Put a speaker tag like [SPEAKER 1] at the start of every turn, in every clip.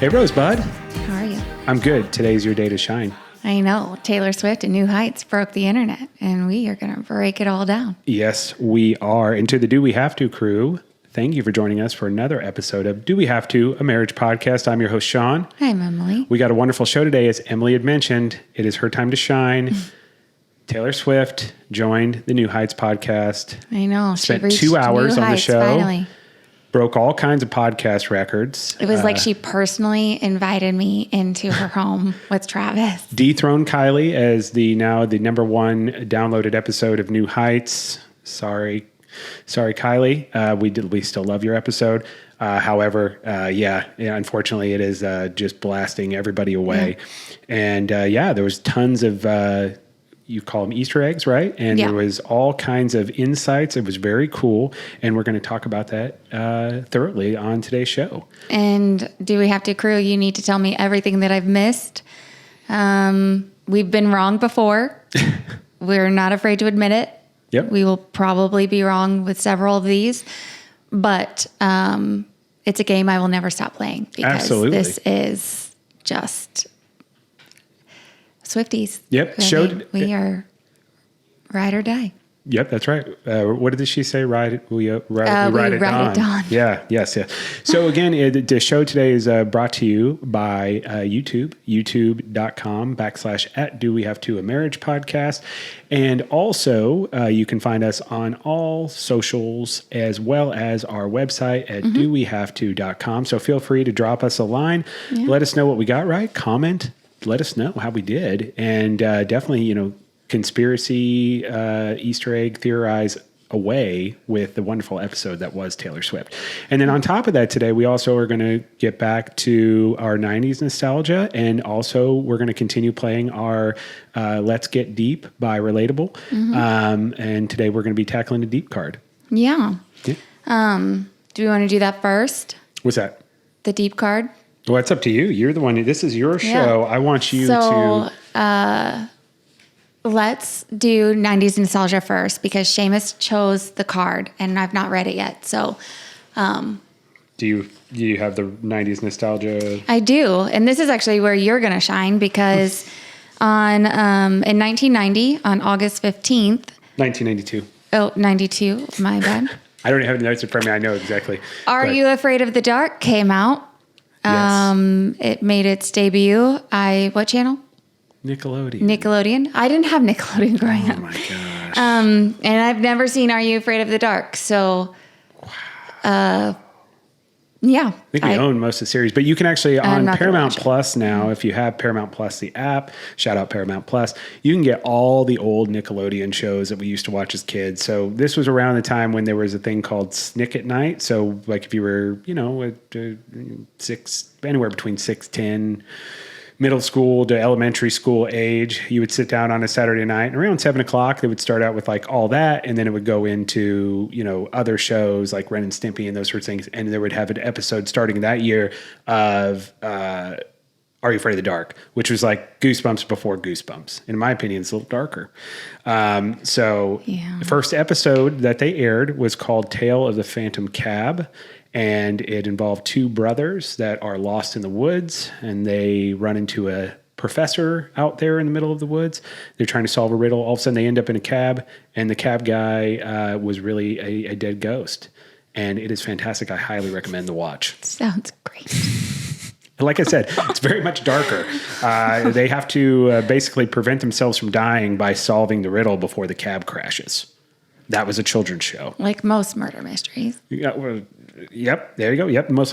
[SPEAKER 1] Hey, Rosebud.
[SPEAKER 2] How are you?
[SPEAKER 1] I'm good. Today's your day to shine.
[SPEAKER 2] I know. Taylor Swift and New Heights broke the internet, and we are going to break it all down.
[SPEAKER 1] Yes, we are. And to the Do We Have To crew, thank you for joining us for another episode of Do We Have To, a marriage podcast. I'm your host, Sean.
[SPEAKER 2] I'm Emily.
[SPEAKER 1] We got a wonderful show today. As Emily had mentioned, it is her time to shine. Taylor Swift joined the New Heights podcast.
[SPEAKER 2] I know.
[SPEAKER 1] Spent 2 hours on the show.
[SPEAKER 2] Finally.
[SPEAKER 1] Broke all kinds of podcast records.
[SPEAKER 2] It was like she personally invited me into her home with Travis.
[SPEAKER 1] Dethroned Kylie as the number one downloaded episode of New Heights. Sorry, Kylie. We still love your episode. However, unfortunately, it is just blasting everybody away. Yeah. And there was tons of you call them Easter eggs, right? And there was all kinds of insights. It was very cool. And we're going to talk about that thoroughly on today's show.
[SPEAKER 2] And Do We Have To crew, you need to tell me everything that I've missed. We've been wrong before. We're not afraid to admit it.
[SPEAKER 1] Yep.
[SPEAKER 2] We will probably be wrong with several of these. But it's a game I will never stop playing. Because
[SPEAKER 1] Absolutely.
[SPEAKER 2] This is just... Swifties.
[SPEAKER 1] Yep.
[SPEAKER 2] We are ride or die.
[SPEAKER 1] Yep, that's right. What did she say? Ride at dawn. Yeah, yes. So again, the show today is brought to you by YouTube, youtube.com/@Do-We-Have-To, a marriage podcast. And also you can find us on all socials as well as our website at dowehavето.com. So feel free to drop us a line. Yeah. Let us know what we got right. Comment. Let us know how we did. And definitely, conspiracy, Easter egg, theorize away with the wonderful episode that was Taylor Swift. And then on top of that today, we also are going to get back to our 90s nostalgia. And also we're going to continue playing our Let's Get Deep by Relatable. And today we're going to be tackling a deep card.
[SPEAKER 2] Yeah. Do we want to do that first?
[SPEAKER 1] What's that?
[SPEAKER 2] The deep card?
[SPEAKER 1] Well, it's up to you. You're the one. This is your show. I want you to...
[SPEAKER 2] Let's do 90s nostalgia first because Seamus chose the card and I've not read it yet. So,
[SPEAKER 1] do you have the 90s nostalgia?
[SPEAKER 2] I do. And this is actually where you're going to shine because in 1990, on August 15th...
[SPEAKER 1] 1992.
[SPEAKER 2] Oh, 92. My bad.
[SPEAKER 1] I don't have the notes in front of me. I know exactly.
[SPEAKER 2] Are You Afraid of the Dark came out.
[SPEAKER 1] Yes.
[SPEAKER 2] It made its debut. What channel? Nickelodeon. I didn't have Nickelodeon growing up.
[SPEAKER 1] Oh my gosh.
[SPEAKER 2] And I've never seen Are You Afraid of the Dark? So, yeah.
[SPEAKER 1] I think we own most of the series, but you can actually on Paramount Plus now, if you have Paramount Plus, the app, shout out Paramount Plus, you can get all the old Nickelodeon shows that we used to watch as kids. So this was around the time when there was a thing called Snick at Night. So like if you were, anywhere between 6-10, middle school to elementary school age, you would sit down on a Saturday night and around 7:00, they would start out with like all that. And then it would go into, other shows like Ren and Stimpy and those sorts of things. And they would have an episode starting that year of, Are You Afraid of the Dark, which was like Goosebumps before Goosebumps. In my opinion, it's a little darker. The first episode that they aired was called Tale of the Phantom Cab. And it involved two brothers that are lost in the woods, and they run into a professor out there in the middle of the woods. They're trying to solve a riddle. All of a sudden, they end up in a cab, and the cab guy was really a dead ghost. And it is fantastic. I highly recommend the watch.
[SPEAKER 2] Sounds great.
[SPEAKER 1] Like I said, it's very much darker. They have to basically prevent themselves from dying by solving the riddle before the cab crashes. That was a children's show.
[SPEAKER 2] Like most murder mysteries.
[SPEAKER 1] Yep, there you go. Yep, most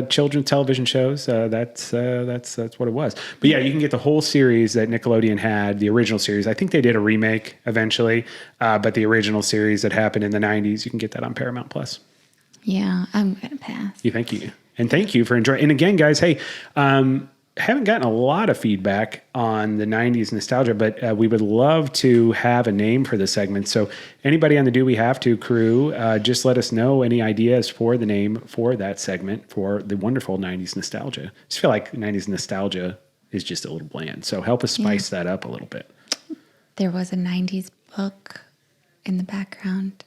[SPEAKER 1] children's television shows. That's what it was. But yeah, you can get the whole series that Nickelodeon had, the original series. I think they did a remake eventually, but the original series that happened in the 90s, you can get that on Paramount Plus.
[SPEAKER 2] Yeah, I'm going to pass.
[SPEAKER 1] Thank you. And thank you for enjoying. And again, guys, hey, haven't gotten a lot of feedback on the 90s nostalgia, but we would love to have a name for the segment. So anybody on the Do We Have To crew, just let us know any ideas for the name for that segment for the wonderful 90s nostalgia. I just feel like 90s nostalgia is just a little bland. So help us spice that up a little bit.
[SPEAKER 2] There was a 90s book in the background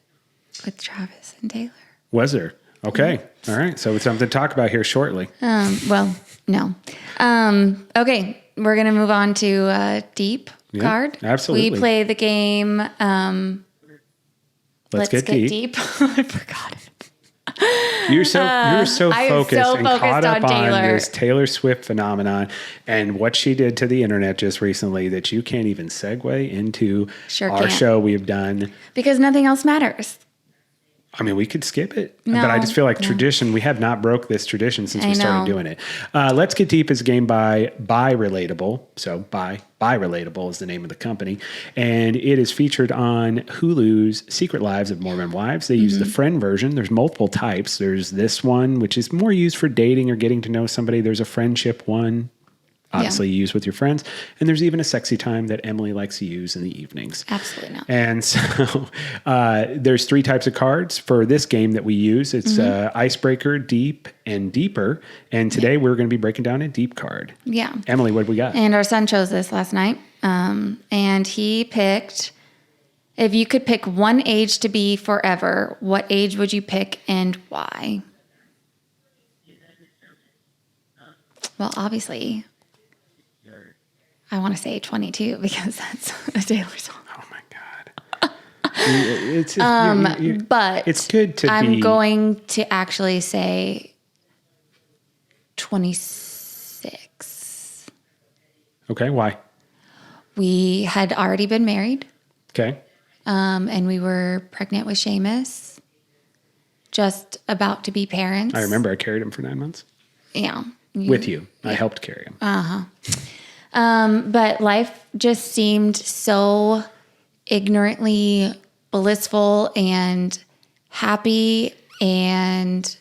[SPEAKER 2] with Travis and Taylor.
[SPEAKER 1] Was there? Okay. All right. So it's something to talk about here shortly.
[SPEAKER 2] Well, no. Okay. We're going to move on to Deep card.
[SPEAKER 1] Absolutely.
[SPEAKER 2] We play the game.
[SPEAKER 1] Let's get deep.
[SPEAKER 2] I forgot it.
[SPEAKER 1] You're so
[SPEAKER 2] I am
[SPEAKER 1] focused
[SPEAKER 2] so
[SPEAKER 1] and
[SPEAKER 2] focused
[SPEAKER 1] caught up
[SPEAKER 2] on
[SPEAKER 1] on
[SPEAKER 2] Taylor.
[SPEAKER 1] this Taylor Swift phenomenon and what she did to the internet just recently that you can't even segue into
[SPEAKER 2] Sure
[SPEAKER 1] our
[SPEAKER 2] can't.
[SPEAKER 1] show we have done.
[SPEAKER 2] Because nothing else matters.
[SPEAKER 1] I mean, we could skip it,
[SPEAKER 2] No,
[SPEAKER 1] but I just feel like
[SPEAKER 2] no.
[SPEAKER 1] tradition. We have not broke this tradition since
[SPEAKER 2] I
[SPEAKER 1] we started
[SPEAKER 2] know.
[SPEAKER 1] doing it. Let's Get Deep is a game by Relatable. So by Relatable is the name of the company, and it is featured on Hulu's Secret Lives of Mormon Wives. They use the friend version. There's multiple types. There's this one, which is more used for dating or getting to know somebody. There's a friendship one. Obviously, you use with your friends. And there's even a sexy time that Emily likes to use in the evenings.
[SPEAKER 2] Absolutely not.
[SPEAKER 1] And so there's 3 types of cards for this game that we use. It's Icebreaker, Deep, and Deeper. And today we're going to be breaking down a Deep card.
[SPEAKER 2] Yeah.
[SPEAKER 1] Emily, what do we got?
[SPEAKER 2] And our son chose this last night. And he picked, if you could pick one age to be forever, what age would you pick and why? Well, obviously, I want to say 22 because that's a Taylor song.
[SPEAKER 1] Oh, my God. It's,
[SPEAKER 2] But
[SPEAKER 1] it's good to
[SPEAKER 2] I'm
[SPEAKER 1] be...
[SPEAKER 2] going to actually say 26.
[SPEAKER 1] Okay, why?
[SPEAKER 2] We had already been married.
[SPEAKER 1] Okay.
[SPEAKER 2] And we were pregnant with Seamus, just about to be parents.
[SPEAKER 1] I remember I carried him for 9 months.
[SPEAKER 2] Yeah.
[SPEAKER 1] With you. I helped carry him.
[SPEAKER 2] But life just seemed so ignorantly blissful and happy, and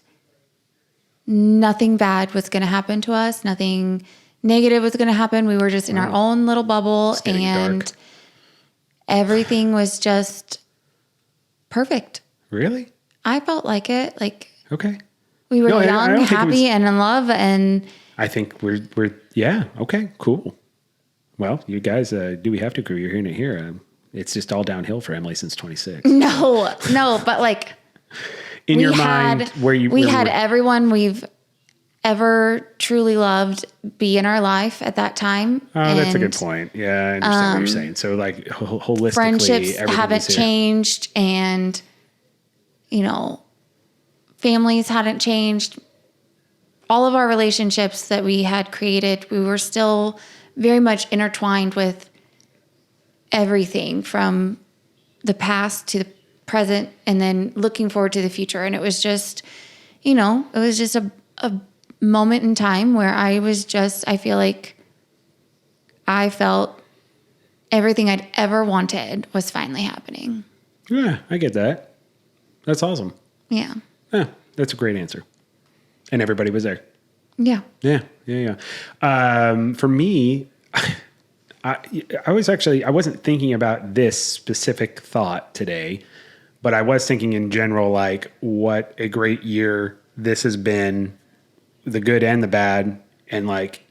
[SPEAKER 2] nothing bad was going to happen to us. Nothing negative was going to happen. We were just in our own little bubble,
[SPEAKER 1] It's getting
[SPEAKER 2] and
[SPEAKER 1] dark.
[SPEAKER 2] everything was just perfect.
[SPEAKER 1] Really?
[SPEAKER 2] I felt like it. Like
[SPEAKER 1] Okay.
[SPEAKER 2] we were
[SPEAKER 1] No, I
[SPEAKER 2] young,
[SPEAKER 1] don't think it
[SPEAKER 2] happy,
[SPEAKER 1] was-
[SPEAKER 2] and in love, and
[SPEAKER 1] I think we're yeah, okay, cool. Well, you guys, do we have to agree? You're hearing it here. It's just all downhill for Emily since 26.
[SPEAKER 2] no, but like
[SPEAKER 1] In your mind,
[SPEAKER 2] we had everyone we've ever truly loved be in our life at that time.
[SPEAKER 1] Oh, that's a good
[SPEAKER 2] And
[SPEAKER 1] point. Yeah, I understand what you're saying. So, like, holistically,
[SPEAKER 2] friendships
[SPEAKER 1] everything
[SPEAKER 2] haven't
[SPEAKER 1] is here.
[SPEAKER 2] changed, and families hadn't changed. All of our relationships that we had created, we were still very much intertwined with everything from the past to the present, and then looking forward to the future. And it was just, it was just a moment in time where I feel like I felt everything I'd ever wanted was finally happening.
[SPEAKER 1] Yeah, I get that. That's awesome.
[SPEAKER 2] Yeah.
[SPEAKER 1] Yeah, that's a great answer. And everybody was there.
[SPEAKER 2] Yeah.
[SPEAKER 1] Yeah. For me, I wasn't thinking about this specific thought today, but I was thinking in general, like, what a great year this has been, the good and the bad. And like,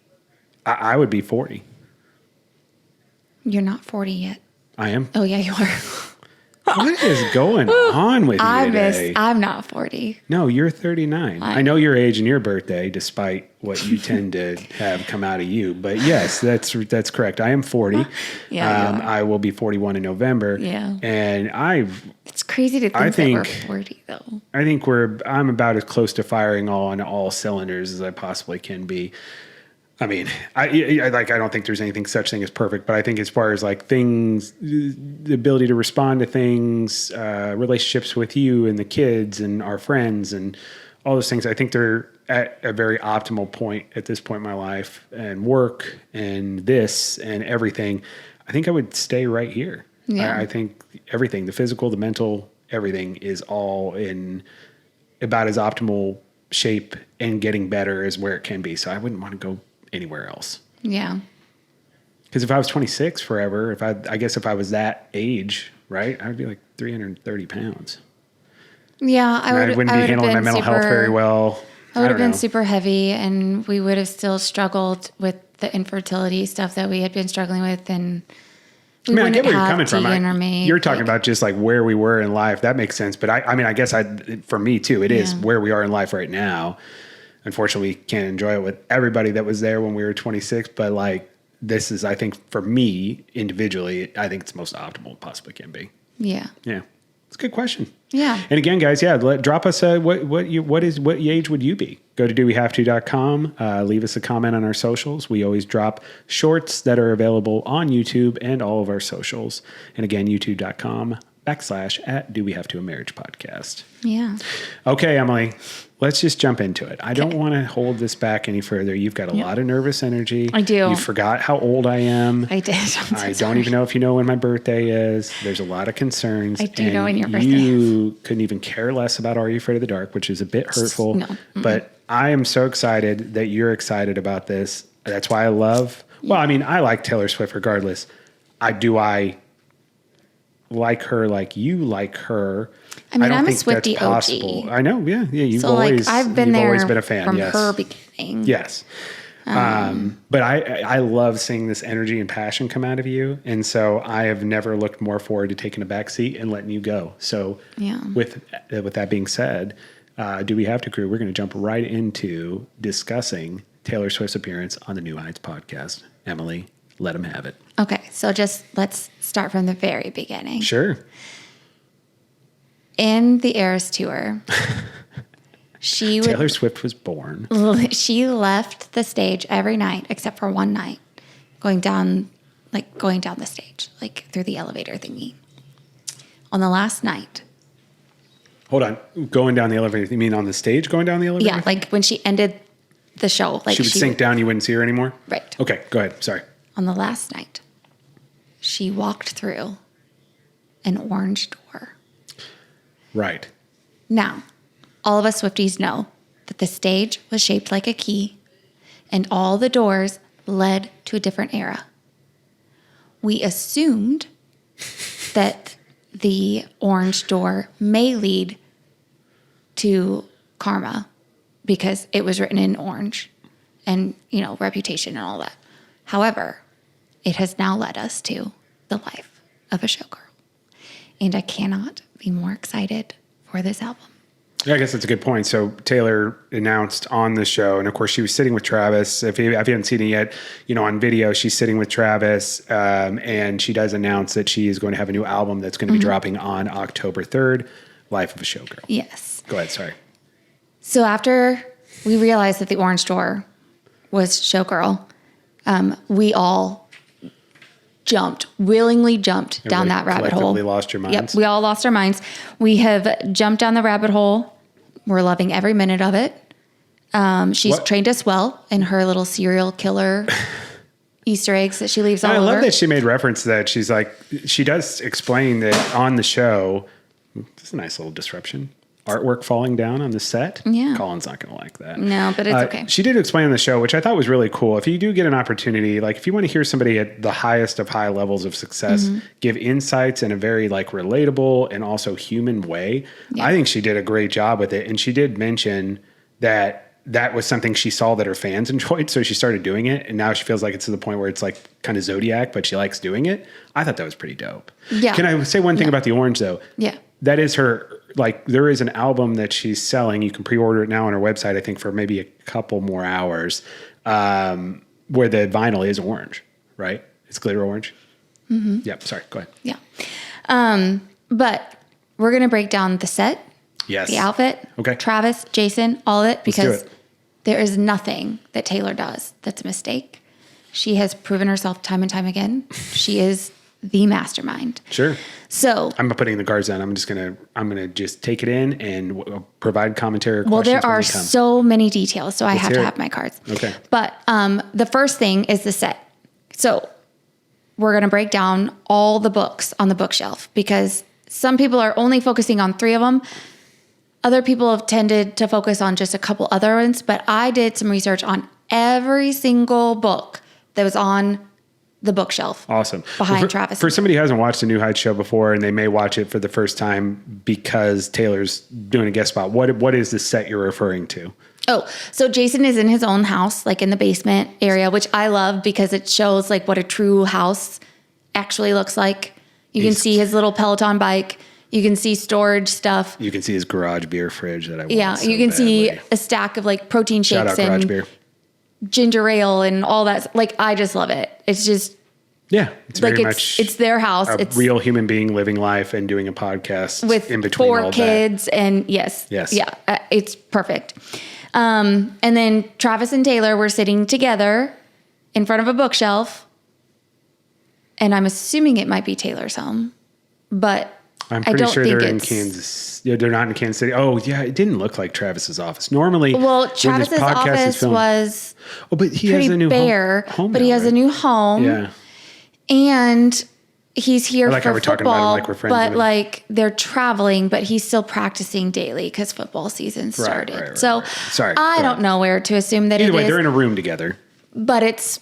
[SPEAKER 1] I would be 40.
[SPEAKER 2] You're not 40 yet.
[SPEAKER 1] I am.
[SPEAKER 2] Oh, yeah, you are.
[SPEAKER 1] What is going on with you today?
[SPEAKER 2] I'm not 40.
[SPEAKER 1] No, you're 39. I know your age and your birthday, despite what you tend to have come out of you. But yes, that's correct. I am 40.
[SPEAKER 2] Yeah, you are.
[SPEAKER 1] I will be 41 in November.
[SPEAKER 2] Yeah.
[SPEAKER 1] And
[SPEAKER 2] It's crazy to think that we're 40, though.
[SPEAKER 1] I think I'm about as close to firing on all cylinders as I possibly can be. I mean, I don't think there's anything such thing as perfect, but I think as far as like things, the ability to respond to things, relationships with you and the kids and our friends and all those things, I think they're at a very optimal point at this point in my life, and work and this and everything. I think I would stay right here.
[SPEAKER 2] Yeah.
[SPEAKER 1] I think everything, the physical, the mental, everything is all in about as optimal shape and getting better as where it can be. So I wouldn't want to go anywhere else.
[SPEAKER 2] Yeah.
[SPEAKER 1] Because if I was 26 forever, I guess if I was that age, right, I'd be like 330 pounds.
[SPEAKER 2] Yeah, I
[SPEAKER 1] wouldn't be handling my mental health very well.
[SPEAKER 2] I would have
[SPEAKER 1] don't
[SPEAKER 2] been
[SPEAKER 1] know.
[SPEAKER 2] super heavy, and we would have still struggled with the infertility stuff that we had been struggling with. And
[SPEAKER 1] I mean, I get where you're
[SPEAKER 2] have
[SPEAKER 1] coming from.
[SPEAKER 2] Tegan or May,
[SPEAKER 1] You're talking
[SPEAKER 2] like-
[SPEAKER 1] about just like where we were in life. That makes sense. But I mean, I guess for me too, it is where we are in life right now. Unfortunately, we can't enjoy it with everybody that was there when we were 26. But like, this is, I think, for me individually, I think it's the most optimal it possibly can be.
[SPEAKER 2] Yeah.
[SPEAKER 1] Yeah, it's a good question.
[SPEAKER 2] Yeah.
[SPEAKER 1] And again, guys, drop us what age would you be? Go to dowehavето.com. Leave us a comment on our socials. We always drop shorts that are available on YouTube and all of our socials. And again, youtube.com/@dowehavetoa marriage podcast.
[SPEAKER 2] Yeah.
[SPEAKER 1] Okay, Emily, let's just jump into it. I don't want to hold this back any further. You've got a lot of nervous energy.
[SPEAKER 2] I do.
[SPEAKER 1] You forgot how old I am.
[SPEAKER 2] I did.
[SPEAKER 1] I don't even know if you know when my birthday is. There's a lot of concerns.
[SPEAKER 2] I do know when your birthday
[SPEAKER 1] You couldn't even care less about Are You Afraid of the Dark, which is a bit hurtful.
[SPEAKER 2] No.
[SPEAKER 1] But I am so excited that you're excited about this. That's why I like Taylor Swift regardless. I like her like you like her.
[SPEAKER 2] I mean,
[SPEAKER 1] don't
[SPEAKER 2] I'm a
[SPEAKER 1] think that's
[SPEAKER 2] Swiftie
[SPEAKER 1] possible.
[SPEAKER 2] OG.
[SPEAKER 1] I know. Yeah. You've
[SPEAKER 2] So
[SPEAKER 1] always,
[SPEAKER 2] I've been there
[SPEAKER 1] always been a fan.
[SPEAKER 2] from
[SPEAKER 1] Yes.
[SPEAKER 2] her beginning.
[SPEAKER 1] Yes. But I love seeing this energy and passion come out of you. And so I have never looked more forward to taking a back seat and letting you go. So with that being said, Do We Have to Crew, we're going to jump right into discussing Taylor Swift's appearance on the New Heights podcast. Emily, let them have it.
[SPEAKER 2] Okay. So let's start from the very beginning.
[SPEAKER 1] Sure.
[SPEAKER 2] In the Eras Tour,
[SPEAKER 1] Taylor Swift was born.
[SPEAKER 2] she left the stage every night except for one night, going down the stage, like through the elevator thingy. On the last night.
[SPEAKER 1] Hold on. Going down the elevator. You mean on the stage going down the elevator?
[SPEAKER 2] Yeah, like when she ended the show. Like
[SPEAKER 1] she would sink down, you wouldn't see her anymore?
[SPEAKER 2] Right.
[SPEAKER 1] Okay, go ahead. Sorry.
[SPEAKER 2] On the last night, she walked through an orange door.
[SPEAKER 1] Right.
[SPEAKER 2] Now, all of us Swifties know that the stage was shaped like a key and all the doors led to a different era. We assumed that the orange door may lead to karma because it was written in orange and, reputation and all that. However, it has now led us to the life of a showgirl. And I cannot be more excited for this album.
[SPEAKER 1] Yeah, I guess that's a good point. So Taylor announced on the show, and of course she was sitting with Travis. If you haven't seen it yet, on video, she's sitting with Travis, and she does announce that she is going to have a new album that's going to be dropping on October 3rd, Life of a Showgirl.
[SPEAKER 2] Yes.
[SPEAKER 1] Go ahead, sorry.
[SPEAKER 2] So after we realized that the orange door was Showgirl, we all willingly jumped down that rabbit hole.
[SPEAKER 1] Collectively lost your minds?
[SPEAKER 2] Yep, we all lost our minds. We have jumped down the rabbit hole. We're loving every minute of it. She's trained us well in her little serial killer Easter eggs that she leaves all over.
[SPEAKER 1] I love that she made reference to that. She's like, she does explain that on the show. This is a nice little disruption. Artwork falling down on the set.
[SPEAKER 2] Yeah.
[SPEAKER 1] Colin's not going to like that.
[SPEAKER 2] No, but it's okay.
[SPEAKER 1] She did explain on the show, which I thought was really cool. If you do get an opportunity, like if you want to hear somebody at the highest of high levels of success give insights in a very relatable and also human way, I think she did a great job with it. And she did mention that was something she saw that her fans enjoyed. So she started doing it. And now she feels like it's to the point where it's like kind of Zodiac, but she likes doing it. I thought that was pretty dope.
[SPEAKER 2] Yeah.
[SPEAKER 1] Can I say one thing about the orange though?
[SPEAKER 2] Yeah.
[SPEAKER 1] That is her, there is an album that she's selling. You can pre-order it now on her website, I think for maybe a couple more hours, where the vinyl is orange, right? It's glitter orange. Mm-hmm. Yep. Sorry. Go ahead.
[SPEAKER 2] Yeah. But we're going to break down the set,
[SPEAKER 1] Yes.
[SPEAKER 2] the outfit,
[SPEAKER 1] Okay.
[SPEAKER 2] Travis, Jason, all of it,
[SPEAKER 1] do
[SPEAKER 2] because
[SPEAKER 1] it.
[SPEAKER 2] there is nothing that Taylor does that's a mistake. She has proven herself time and time again. She is the mastermind.
[SPEAKER 1] Sure.
[SPEAKER 2] So
[SPEAKER 1] I'm not putting the guards down. I'm gonna just take it in and provide commentary. Or
[SPEAKER 2] well,
[SPEAKER 1] questions
[SPEAKER 2] there
[SPEAKER 1] when
[SPEAKER 2] are
[SPEAKER 1] they come.
[SPEAKER 2] so many details, so I have
[SPEAKER 1] hear
[SPEAKER 2] to
[SPEAKER 1] it.
[SPEAKER 2] have my cards.
[SPEAKER 1] Okay.
[SPEAKER 2] But the first thing is the set. So we're going to break down all the books on the bookshelf because some people are only focusing on 3 of them. Other people have tended to focus on just a couple other ones, but I did some research on every single book that was on the bookshelf.
[SPEAKER 1] Awesome.
[SPEAKER 2] Behind
[SPEAKER 1] for,
[SPEAKER 2] Travis.
[SPEAKER 1] For somebody who hasn't watched the New Heights show before and they may watch it for the first time because Taylor's doing a guest spot, what is the set you're referring to?
[SPEAKER 2] Oh, so Jason is in his own house, like in the basement area, which I love because it shows like what a true house actually looks like. You can
[SPEAKER 1] He's-
[SPEAKER 2] see his little Peloton bike. You can see storage stuff.
[SPEAKER 1] You can see his garage beer fridge that I want.
[SPEAKER 2] Yeah,
[SPEAKER 1] so
[SPEAKER 2] you can see
[SPEAKER 1] badly.
[SPEAKER 2] a stack of like protein
[SPEAKER 1] Shout
[SPEAKER 2] shakes
[SPEAKER 1] out garage
[SPEAKER 2] and
[SPEAKER 1] beer.
[SPEAKER 2] ginger ale and all that. Like, I just love it. It's just
[SPEAKER 1] Yeah, it's
[SPEAKER 2] like
[SPEAKER 1] very much
[SPEAKER 2] it's their house.
[SPEAKER 1] a
[SPEAKER 2] It's
[SPEAKER 1] real human being living life and doing a podcast
[SPEAKER 2] with
[SPEAKER 1] in between
[SPEAKER 2] 4
[SPEAKER 1] all
[SPEAKER 2] kids and yes,
[SPEAKER 1] Yes.
[SPEAKER 2] yeah, it's perfect. And then Travis and Taylor were sitting together in front of a bookshelf, and I'm assuming it might be Taylor's home, but
[SPEAKER 1] I'm
[SPEAKER 2] I
[SPEAKER 1] pretty
[SPEAKER 2] don't
[SPEAKER 1] sure
[SPEAKER 2] think
[SPEAKER 1] they're in
[SPEAKER 2] it's
[SPEAKER 1] Kansas. Yeah, they're not in Kansas City. Oh, yeah, it didn't look like Travis's office. Normally,
[SPEAKER 2] Well,
[SPEAKER 1] when this
[SPEAKER 2] Travis's
[SPEAKER 1] podcast is
[SPEAKER 2] office
[SPEAKER 1] filmed-
[SPEAKER 2] was
[SPEAKER 1] Oh, but he has
[SPEAKER 2] pretty
[SPEAKER 1] a new
[SPEAKER 2] bare,
[SPEAKER 1] home
[SPEAKER 2] but he
[SPEAKER 1] now,
[SPEAKER 2] has a
[SPEAKER 1] right?
[SPEAKER 2] new home.
[SPEAKER 1] Yeah,
[SPEAKER 2] And he's here
[SPEAKER 1] I like how
[SPEAKER 2] for
[SPEAKER 1] we're talking about him
[SPEAKER 2] football,
[SPEAKER 1] like we're friends
[SPEAKER 2] but
[SPEAKER 1] with him.
[SPEAKER 2] like they're traveling, but he's still practicing daily because football season started.
[SPEAKER 1] right,
[SPEAKER 2] so
[SPEAKER 1] right. Sorry,
[SPEAKER 2] I
[SPEAKER 1] go
[SPEAKER 2] don't
[SPEAKER 1] ahead.
[SPEAKER 2] know where to assume that
[SPEAKER 1] either
[SPEAKER 2] it
[SPEAKER 1] way,
[SPEAKER 2] is,
[SPEAKER 1] they're in a room together.
[SPEAKER 2] but it's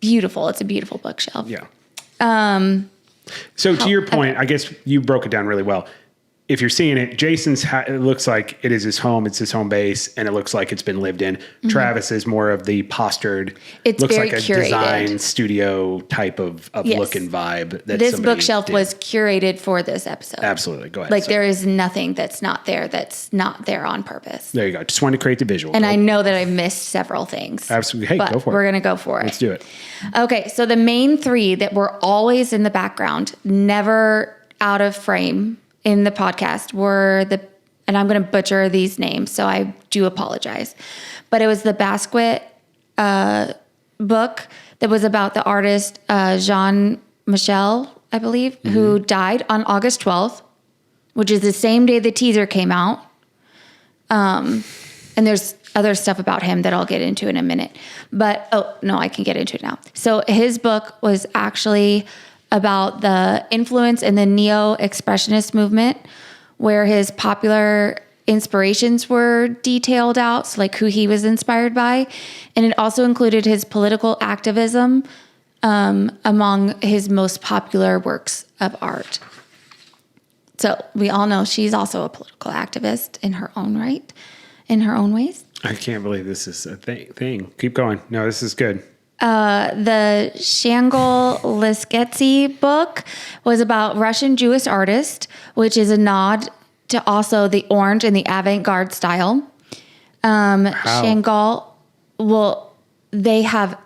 [SPEAKER 2] beautiful. It's a beautiful bookshelf.
[SPEAKER 1] Yeah. So to your point, I guess you broke it down really well. If you're seeing it, Jason's it looks like it is his home. It's his home base, and it looks like it's been lived in. Travis is more of the postured.
[SPEAKER 2] It's
[SPEAKER 1] looks
[SPEAKER 2] very
[SPEAKER 1] like a
[SPEAKER 2] curated.
[SPEAKER 1] design studio type of
[SPEAKER 2] Yes.
[SPEAKER 1] look and vibe. That
[SPEAKER 2] This
[SPEAKER 1] somebody
[SPEAKER 2] bookshelf
[SPEAKER 1] did.
[SPEAKER 2] was curated for this episode.
[SPEAKER 1] Absolutely. Go ahead.
[SPEAKER 2] Like
[SPEAKER 1] Sorry.
[SPEAKER 2] there is nothing that's not there on purpose.
[SPEAKER 1] There you go. Just wanted to create the visual.
[SPEAKER 2] And I know that I've missed several things.
[SPEAKER 1] Absolutely. Hey,
[SPEAKER 2] but
[SPEAKER 1] go for it.
[SPEAKER 2] we're going to go for it.
[SPEAKER 1] Let's do it.
[SPEAKER 2] Okay, so the main 3 that were always in the background, never out of frame in the podcast were and I'm going to butcher these names, so I do apologize. But it was the Basquiat book that was about the artist Jean Michel, I believe, who died on August 12th, which is the same day the teaser came out. And there's other stuff about him that I'll get into in a minute. But, I can get into it now. So his book was actually about the influence in the neo-expressionist movement, where his popular inspirations were detailed out, so like who he was inspired by. And it also included his political activism among his most popular works of art. So we all know she's also a political activist in her own right, in her own ways.
[SPEAKER 1] I can't believe this is a thing. Keep going. No, this is good.
[SPEAKER 2] The Shangol Lisketsy book was about Russian Jewish artist, which is a nod to also the orange and the avant-garde style. Shangol, well, they have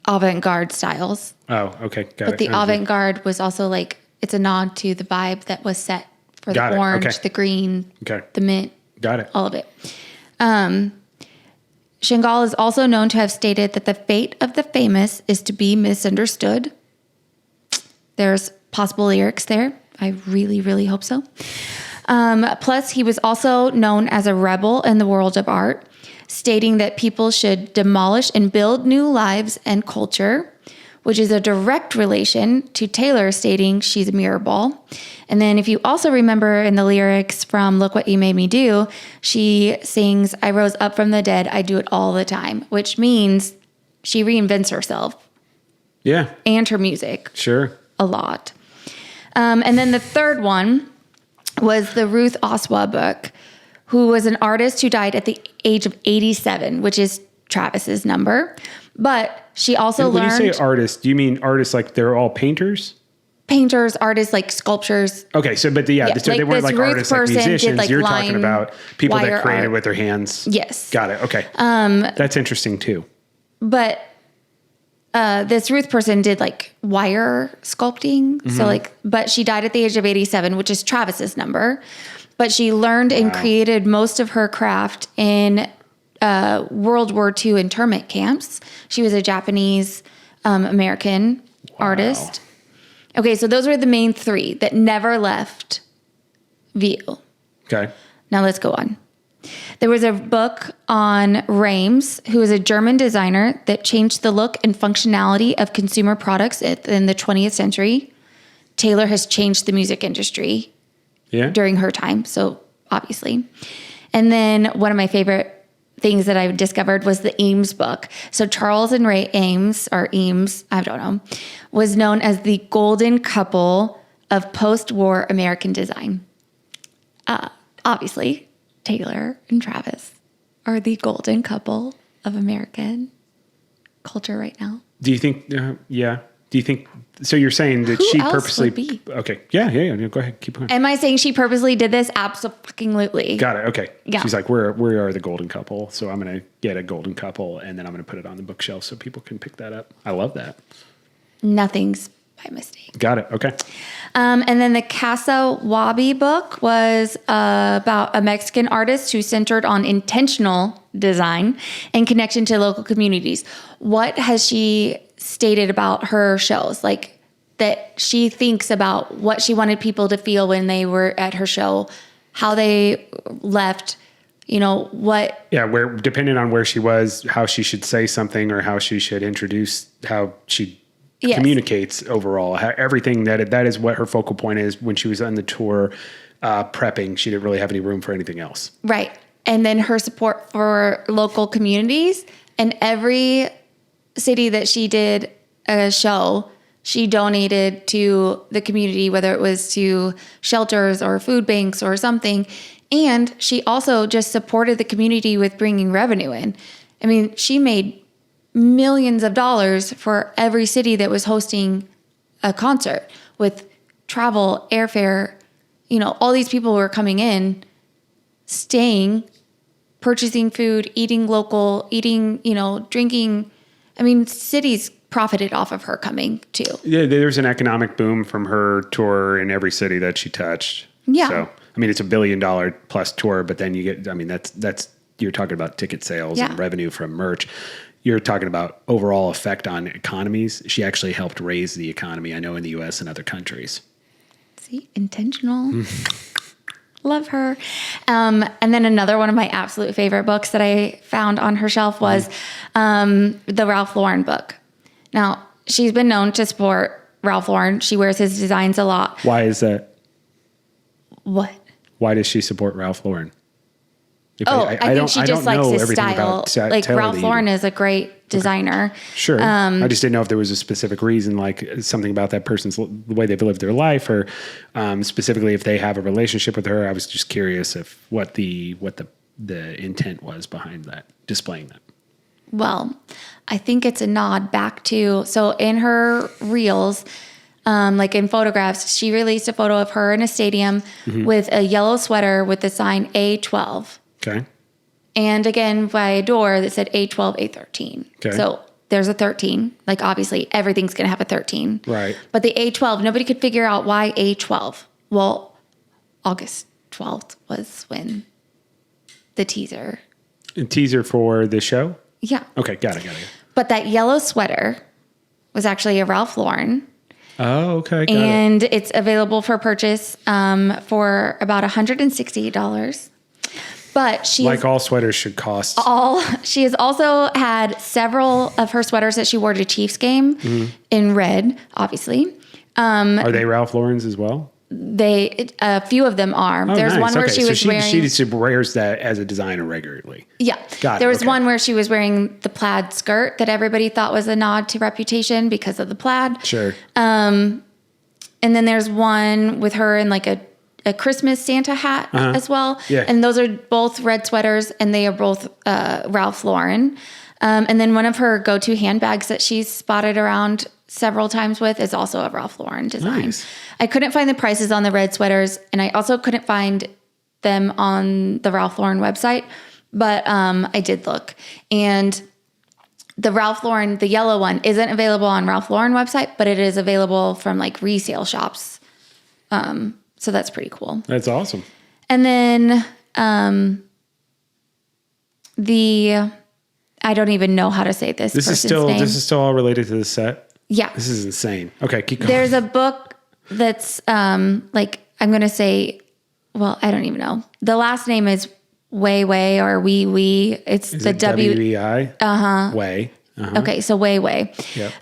[SPEAKER 2] avant-garde styles,
[SPEAKER 1] Oh, okay. Got it.
[SPEAKER 2] but the avant-garde was also like, it's a nod to the vibe that was set for
[SPEAKER 1] Got
[SPEAKER 2] the
[SPEAKER 1] it.
[SPEAKER 2] orange,
[SPEAKER 1] Okay.
[SPEAKER 2] the green,
[SPEAKER 1] Okay.
[SPEAKER 2] the mint,
[SPEAKER 1] Got it.
[SPEAKER 2] all of it. Shangal is also known to have stated that the fate of the famous is to be misunderstood. There's possible lyrics there. I really, really hope so. Plus, he was also known as a rebel in the world of art, stating that people should demolish and build new lives and culture, which is a direct relation to Taylor stating she's a mirror ball. And then if you also remember in the lyrics from Look What You Made Me Do, she sings, I rose up from the dead, I do it all the time, which means she reinvents herself
[SPEAKER 1] Yeah,
[SPEAKER 2] and her music
[SPEAKER 1] sure.
[SPEAKER 2] a lot. And then the third one was the Ruth Oswa book, who was an artist who died at the age of 87, which is Travis's number. But she also
[SPEAKER 1] When
[SPEAKER 2] learned
[SPEAKER 1] you say artists, do you mean artists like they're all painters?
[SPEAKER 2] painters, artists, like sculptures.
[SPEAKER 1] Okay, so but so
[SPEAKER 2] like
[SPEAKER 1] they weren't
[SPEAKER 2] this
[SPEAKER 1] like
[SPEAKER 2] Ruth
[SPEAKER 1] artists like
[SPEAKER 2] person did,
[SPEAKER 1] musicians.
[SPEAKER 2] like,
[SPEAKER 1] You're talking
[SPEAKER 2] line
[SPEAKER 1] about people
[SPEAKER 2] wire
[SPEAKER 1] that created
[SPEAKER 2] art.
[SPEAKER 1] with their hands.
[SPEAKER 2] Yes.
[SPEAKER 1] Got it. Okay. That's interesting too.
[SPEAKER 2] But this Ruth person did like wire sculpting.
[SPEAKER 1] Mm-hmm.
[SPEAKER 2] So but she died at the age of 87, which is Travis's number. But she learned and created most of her craft in World War II internment camps. She was a Japanese American artist. Okay, so those were the main 3 that never left view.
[SPEAKER 1] Okay.
[SPEAKER 2] Now let's go on. There was a book on Reims, who is a German designer that changed the look and functionality of consumer products in the 20th century. Taylor has changed the music industry
[SPEAKER 1] Yeah.
[SPEAKER 2] during her time, so obviously. And then one of my favorite things that I discovered was the Eames book. So Charles and Ray Eames, or Eames, I don't know, was known as the golden couple of post-war American design. Obviously, Taylor and Travis are the golden couple of American culture right now.
[SPEAKER 1] Do you think? Yeah. Do you think? So you're saying that
[SPEAKER 2] Who
[SPEAKER 1] she
[SPEAKER 2] else
[SPEAKER 1] purposely?
[SPEAKER 2] would be?
[SPEAKER 1] Okay, yeah. Go ahead, keep going.
[SPEAKER 2] Am I saying she purposely did this? Absolutely.
[SPEAKER 1] Got it. Okay.
[SPEAKER 2] Yeah.
[SPEAKER 1] She's like, we are the golden couple, so I'm gonna get a golden couple, and then I'm gonna put it on the bookshelf so people can pick that up. I love that.
[SPEAKER 2] Nothing's by mistake.
[SPEAKER 1] Got it. Okay.
[SPEAKER 2] And then the Casa Wabi book was about a Mexican artist who centered on intentional design and connection to local communities. What has she stated about her shows? Like that she thinks about what she wanted people to feel when they were at her show, how they left, what.
[SPEAKER 1] Yeah, where depending on where she was, how she should say something or how she should introduce, how she communicates overall. How, everything that is what her focal point is when she was on the tour prepping. She didn't really have any room for anything else.
[SPEAKER 2] Right. And then her support for local communities. And every city that she did a show, she donated to the community, whether it was to shelters or food banks or something. And she also just supported the community with bringing revenue in. I mean, she made millions of dollars for every city that was hosting a concert with travel, airfare. All these people were coming in, staying, purchasing food, eating local, drinking. I mean, cities profited off of her coming too.
[SPEAKER 1] Yeah, there's an economic boom from her tour in every city that she touched.
[SPEAKER 2] Yeah.
[SPEAKER 1] So, I mean, it's $1 billion plus tour, but then you get, I mean, that's you're talking about ticket sales and revenue from merch. You're talking about overall effect on economies. She actually helped raise the economy, I know, in the U.S. and other countries.
[SPEAKER 2] See, intentional. Love her. And then another one of my absolute favorite books that I found on her shelf was the Ralph Lauren book. Now, she's been known to support Ralph Lauren. She wears his designs a lot.
[SPEAKER 1] Why is that?
[SPEAKER 2] What?
[SPEAKER 1] Why does she support Ralph Lauren?
[SPEAKER 2] I think she just likes his style. Like Ralph Lauren is a great designer.
[SPEAKER 1] Sure. I just didn't know if there was a specific reason, like something about that person's the way they've lived their life, or specifically if they have a relationship with her. I was just curious if what the intent was behind that, displaying that.
[SPEAKER 2] Well, I think it's a nod back to, so in her reels, like in photographs, she released a photo of her in a stadium with a yellow sweater with the sign A12.
[SPEAKER 1] Okay.
[SPEAKER 2] And again, by a door that said A12, A13.
[SPEAKER 1] Okay.
[SPEAKER 2] So there's a 13. Like obviously everything's going to have a 13.
[SPEAKER 1] Right.
[SPEAKER 2] But the A12, nobody could figure out why A12. Well, August 12th was when the teaser.
[SPEAKER 1] A teaser for the show?
[SPEAKER 2] Yeah.
[SPEAKER 1] Okay, got it.
[SPEAKER 2] But that yellow sweater was actually a Ralph Lauren.
[SPEAKER 1] Oh, okay. Got
[SPEAKER 2] and it's available for purchase for about $168. But she
[SPEAKER 1] like all sweaters should cost.
[SPEAKER 2] She has also had several of her sweaters that she wore to Chiefs game in red, obviously.
[SPEAKER 1] Are they Ralph Lauren's as well?
[SPEAKER 2] A few of them are.
[SPEAKER 1] Oh,
[SPEAKER 2] There's
[SPEAKER 1] nice.
[SPEAKER 2] one where she was wearing.
[SPEAKER 1] She wears that as a designer regularly.
[SPEAKER 2] Yeah. There was one where she was wearing the plaid skirt that everybody thought was a nod to Reputation because of the plaid.
[SPEAKER 1] Sure.
[SPEAKER 2] And then there's one with her in like a Christmas Santa hat as well.
[SPEAKER 1] Yeah.
[SPEAKER 2] And those are both red sweaters and they are both Ralph Lauren. And then one of her go-to handbags that she's spotted around several times with is also a Ralph Lauren design.
[SPEAKER 1] Nice.
[SPEAKER 2] I couldn't find the prices on the red sweaters and I also couldn't find them on the Ralph Lauren website, but I did look. And the Ralph Lauren, the yellow one, isn't available on Ralph Lauren website, but it is available from like resale shops. So that's pretty cool.
[SPEAKER 1] That's awesome.
[SPEAKER 2] And then I don't even know how to say this.
[SPEAKER 1] This is still all related to the set.
[SPEAKER 2] Yeah.
[SPEAKER 1] This is insane. Okay, keep going.
[SPEAKER 2] There's a book that's like, I'm going to say, well, I don't even know. The last name is Way or Wee. It's
[SPEAKER 1] is
[SPEAKER 2] the
[SPEAKER 1] it WEI? Way.
[SPEAKER 2] Okay, so Way.
[SPEAKER 1] Yep.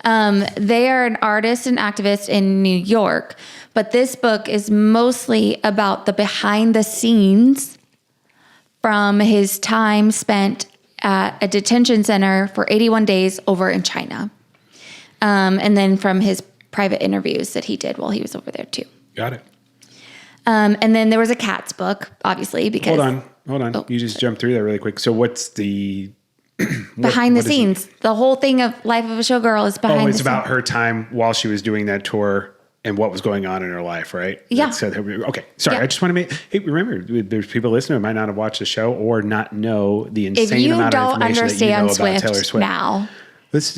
[SPEAKER 2] They are an artist and activist in New York, but this book is mostly about the behind the scenes from his time spent at a detention center for 81 days over in China. And then from his private interviews that he did while he was over there too.
[SPEAKER 1] Got it.
[SPEAKER 2] And then there was a Cats book, obviously, because...
[SPEAKER 1] Hold on. You just jumped through that really quick. So what's the
[SPEAKER 2] behind the
[SPEAKER 1] what is it?
[SPEAKER 2] scenes. The whole thing of Life of a Showgirl is behind
[SPEAKER 1] Oh,
[SPEAKER 2] the
[SPEAKER 1] it's
[SPEAKER 2] scenes.
[SPEAKER 1] about her time while she was doing that tour and what was going on in her life, right?
[SPEAKER 2] Yeah.
[SPEAKER 1] Okay. Sorry.
[SPEAKER 2] Yeah.
[SPEAKER 1] I just want to make, hey, remember, there's people listening who might not have watched the show or not know the
[SPEAKER 2] If
[SPEAKER 1] insane
[SPEAKER 2] you
[SPEAKER 1] amount of
[SPEAKER 2] don't
[SPEAKER 1] information that you know
[SPEAKER 2] understand
[SPEAKER 1] about Taylor
[SPEAKER 2] Swift
[SPEAKER 1] Swift.
[SPEAKER 2] now,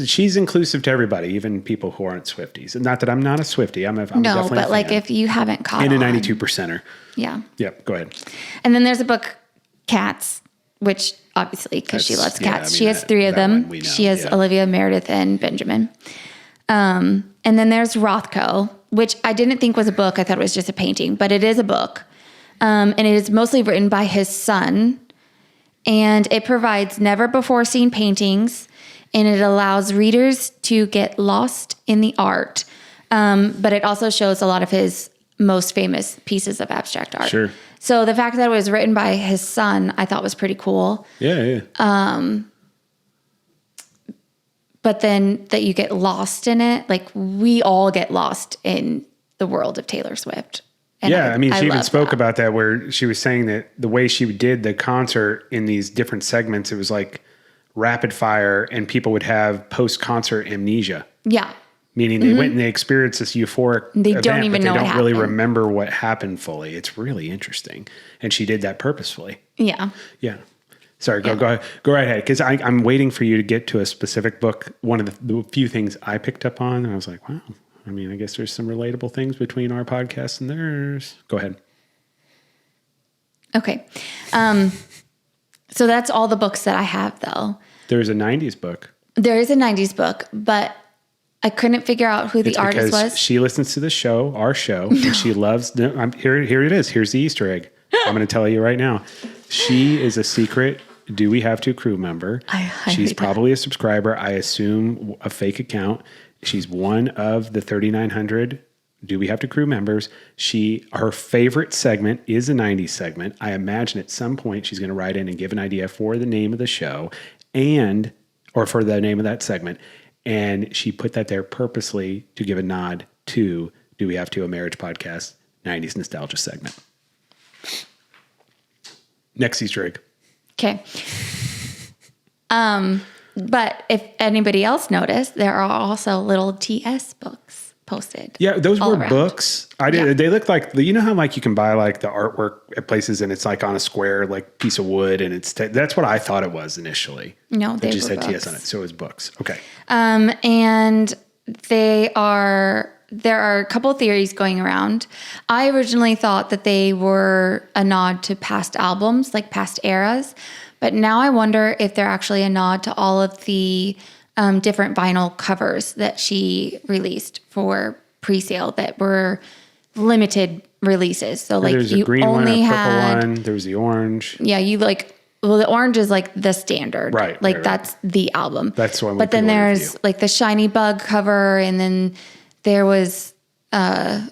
[SPEAKER 1] She's inclusive to everybody, even people who aren't Swifties. And not that I'm not a Swiftie. I'm
[SPEAKER 2] no,
[SPEAKER 1] definitely
[SPEAKER 2] but
[SPEAKER 1] a
[SPEAKER 2] like
[SPEAKER 1] fan.
[SPEAKER 2] if you haven't caught
[SPEAKER 1] And a
[SPEAKER 2] on.
[SPEAKER 1] 92%er.
[SPEAKER 2] Yeah.
[SPEAKER 1] Yep. Go ahead.
[SPEAKER 2] And then there's a book, Cats, which obviously, because she loves
[SPEAKER 1] Yeah,
[SPEAKER 2] cats,
[SPEAKER 1] I mean,
[SPEAKER 2] she has three of
[SPEAKER 1] that
[SPEAKER 2] them.
[SPEAKER 1] one we know,
[SPEAKER 2] She has
[SPEAKER 1] yeah.
[SPEAKER 2] Olivia, Meredith, and Benjamin. And then there's Rothko, which I didn't think was a book. I thought it was just a painting, but it is a book. And it is mostly written by his son. And it provides never before seen paintings, and it allows readers to get lost in the art. But it also shows a lot of his most famous pieces of abstract art.
[SPEAKER 1] Sure.
[SPEAKER 2] So the fact that it was written by his son, I thought was pretty cool.
[SPEAKER 1] Yeah.
[SPEAKER 2] But then that you get lost in it, like we all get lost in the world of Taylor Swift. And
[SPEAKER 1] Yeah, I mean, she even
[SPEAKER 2] love
[SPEAKER 1] spoke
[SPEAKER 2] that.
[SPEAKER 1] about that where she was saying that the way she did the concert in these different segments, it was like rapid fire and people would have post-concert amnesia,
[SPEAKER 2] Yeah.
[SPEAKER 1] meaning they went and they experienced this euphoric
[SPEAKER 2] They
[SPEAKER 1] event,
[SPEAKER 2] don't even
[SPEAKER 1] but
[SPEAKER 2] know
[SPEAKER 1] they
[SPEAKER 2] what
[SPEAKER 1] don't really
[SPEAKER 2] happened.
[SPEAKER 1] remember what happened fully. It's really interesting. And she did that purposefully.
[SPEAKER 2] Yeah.
[SPEAKER 1] Yeah. Sorry, go right ahead. Because I'm waiting for you to get to a specific book. One of the few things I picked up on, and I was like, wow. I mean, I guess there's some relatable things between our podcast and theirs. Go ahead.
[SPEAKER 2] Okay. So that's all the books that I have, though.
[SPEAKER 1] There's a 90s book.
[SPEAKER 2] There is a 90s book, but I couldn't figure out who the
[SPEAKER 1] It's
[SPEAKER 2] artist
[SPEAKER 1] because
[SPEAKER 2] was.
[SPEAKER 1] she listens to the show, our show, and she loves. No, here it is. Here's the Easter egg. I'm going to tell you right now. She is a secret Do We Have To crew member. She's probably a subscriber. I assume a fake account. She's one of the 3,900 Do We Have To crew members. Her favorite segment is a 90s segment. I imagine at some point she's going to write in and give an idea for the name of the show or for the name of that segment. And she put that there purposely to give a nod to Do We Have To, a marriage podcast, 90s nostalgia segment. Next Easter egg.
[SPEAKER 2] Okay. But if anybody else noticed, there are also little TS books posted.
[SPEAKER 1] Yeah, those
[SPEAKER 2] all
[SPEAKER 1] were
[SPEAKER 2] around.
[SPEAKER 1] books. I did.
[SPEAKER 2] Yeah.
[SPEAKER 1] They look like you know how like you can buy like the artwork at places and it's like on a square like piece of wood and that's what I thought it was initially.
[SPEAKER 2] No,
[SPEAKER 1] It
[SPEAKER 2] they
[SPEAKER 1] just
[SPEAKER 2] were
[SPEAKER 1] had TS on
[SPEAKER 2] books.
[SPEAKER 1] it, so it was books. Okay.
[SPEAKER 2] And there are a couple of theories going around. I originally thought that they were a nod to past albums, like past eras. But now I wonder if they're actually a nod to all of the different vinyl covers that she released for pre-sale that were limited releases. So like
[SPEAKER 1] There's a
[SPEAKER 2] you
[SPEAKER 1] green one, a
[SPEAKER 2] only
[SPEAKER 1] purple
[SPEAKER 2] had,
[SPEAKER 1] one. There was the orange.
[SPEAKER 2] yeah, well, the orange is like the standard,
[SPEAKER 1] Right,
[SPEAKER 2] Like
[SPEAKER 1] right.
[SPEAKER 2] that's the album.
[SPEAKER 1] That's the one.
[SPEAKER 2] But then
[SPEAKER 1] people
[SPEAKER 2] there's
[SPEAKER 1] review.
[SPEAKER 2] like the shiny bug cover, and then there was I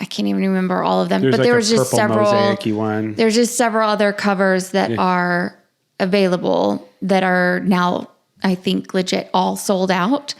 [SPEAKER 2] can't even remember all of them.
[SPEAKER 1] There's
[SPEAKER 2] but
[SPEAKER 1] like
[SPEAKER 2] there
[SPEAKER 1] a
[SPEAKER 2] was just
[SPEAKER 1] purple
[SPEAKER 2] several.
[SPEAKER 1] mosaic-y one.
[SPEAKER 2] There's just several other covers that are available that are now, I think, legit all sold out.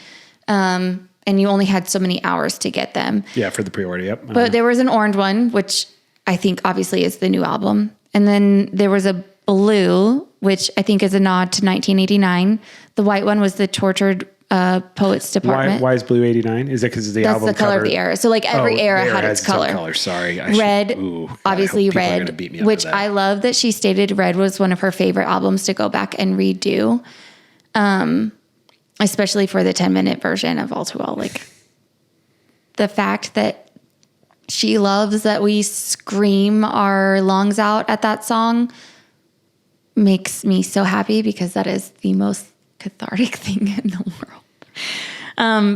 [SPEAKER 2] And you only had so many hours to get them.
[SPEAKER 1] Yeah, for the pre-order. Yep.
[SPEAKER 2] But there was an orange one, which I think obviously is the new album. And then there was a blue, which I think is a nod to 1989. The white one was the Tortured Poets Department.
[SPEAKER 1] Why is blue 89? Is it because of the
[SPEAKER 2] That's
[SPEAKER 1] album
[SPEAKER 2] the color
[SPEAKER 1] cover?
[SPEAKER 2] of the era. So like every era had its color.
[SPEAKER 1] Color. Sorry.
[SPEAKER 2] Red, obviously
[SPEAKER 1] people are gonna
[SPEAKER 2] red,
[SPEAKER 1] beat me up
[SPEAKER 2] which
[SPEAKER 1] for that.
[SPEAKER 2] I love that she stated red was one of her favorite albums to go back and redo. Especially for the 10-minute version of All Too Well. Like the fact that she loves that we scream our lungs out at that song makes me so happy because that is the most cathartic thing in the world.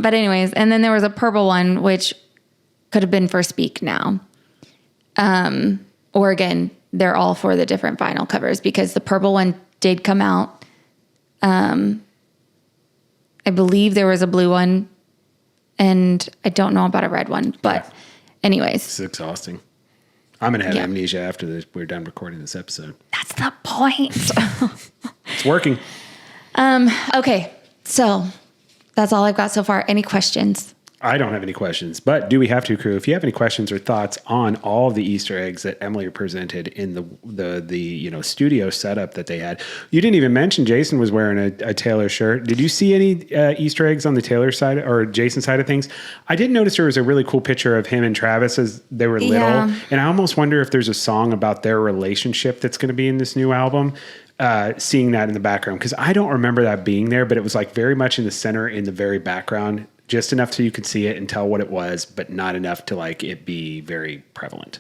[SPEAKER 2] But anyways, and then there was a purple one, which could have been for Speak Now. Or again, they're all for the different vinyl covers because the purple one did come out. I believe there was a blue one, and I don't know about a red one. But anyways,
[SPEAKER 1] It's exhausting. I'm going to have
[SPEAKER 2] Yeah.
[SPEAKER 1] amnesia after we're done recording this episode.
[SPEAKER 2] that's the point.
[SPEAKER 1] It's working.
[SPEAKER 2] Okay, so that's all I've got so far. Any questions?
[SPEAKER 1] I don't have any questions, but do we have to, crew? If you have any questions or thoughts on all of the Easter eggs that Emily presented in the studio setup that they had, you didn't even mention Jason was wearing a Taylor shirt. Did you see any Easter eggs on the Taylor side or Jason side of things? I did notice there was a really cool picture of him and Travis as they were little, and I almost wonder if there's a song about their relationship that's going to be in this new album. Seeing that in the background, because I don't remember that being there, but it was like very much in the center, in the very background. Just enough so you could see it and tell what it was, but not enough to like it be very prevalent.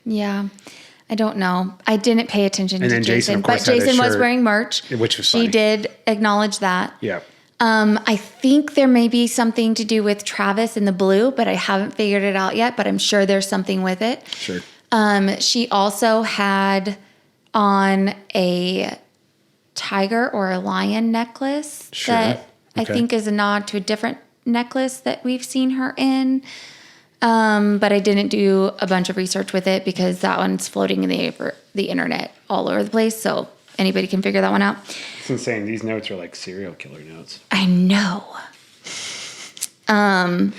[SPEAKER 2] Yeah. I don't know. I didn't pay attention
[SPEAKER 1] and
[SPEAKER 2] to
[SPEAKER 1] then
[SPEAKER 2] Jason,
[SPEAKER 1] of
[SPEAKER 2] but
[SPEAKER 1] course, had a
[SPEAKER 2] Jason was
[SPEAKER 1] shirt,
[SPEAKER 2] wearing merch.
[SPEAKER 1] which was
[SPEAKER 2] She
[SPEAKER 1] funny.
[SPEAKER 2] did acknowledge that.
[SPEAKER 1] Yeah.
[SPEAKER 2] I think there may be something to do with Travis in the blue, but I haven't figured it out yet, but I'm sure there's something with it.
[SPEAKER 1] Sure.
[SPEAKER 2] She also had on a tiger or a lion necklace
[SPEAKER 1] Sure.
[SPEAKER 2] that I
[SPEAKER 1] Okay.
[SPEAKER 2] think is a nod to a different necklace that we've seen her in. But I didn't do a bunch of research with it because that one's floating in the internet all over the place. So anybody can figure that one out.
[SPEAKER 1] It's insane. These notes are like serial killer notes.
[SPEAKER 2] I know. And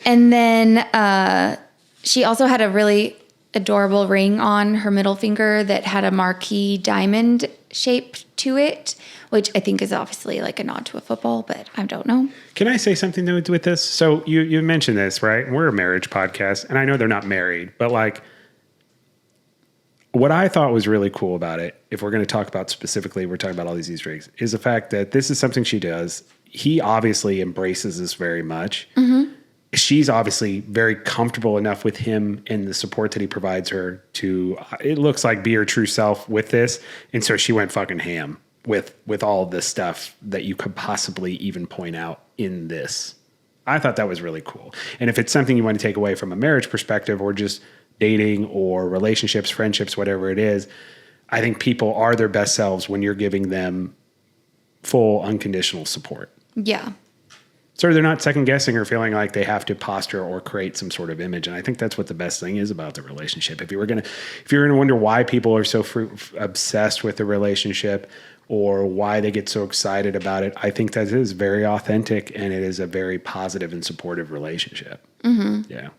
[SPEAKER 2] then she also had a really adorable ring on her middle finger that had a marquee diamond shape to it, which I think is obviously like a nod to a football, but I don't know.
[SPEAKER 1] Can I say something though with this? So you mentioned this, right? We're a marriage podcast, and I know they're not married, but like what I thought was really cool about it, if we're going to talk about specifically, we're talking about all these Easter eggs, is the fact that this is something she does. He obviously embraces this very much. Mm-hmm. She's obviously very comfortable enough with him and the support that he provides her to, it looks like, be her true self with this. And so she went fucking ham with all this stuff that you could possibly even point out in this. I thought that was really cool. And if it's something you want to take away from a marriage perspective or just dating or relationships, friendships, whatever it is, I think people are their best selves when you're giving them full unconditional support.
[SPEAKER 2] Yeah.
[SPEAKER 1] So they're not second guessing or feeling like they have to posture or create some sort of image. And I think that's what the best thing is about the relationship. If you're going to wonder why people are so obsessed with the relationship or why they get so excited about it, I think that it is very authentic and it is a very positive and supportive relationship. Mm-hmm. Yeah.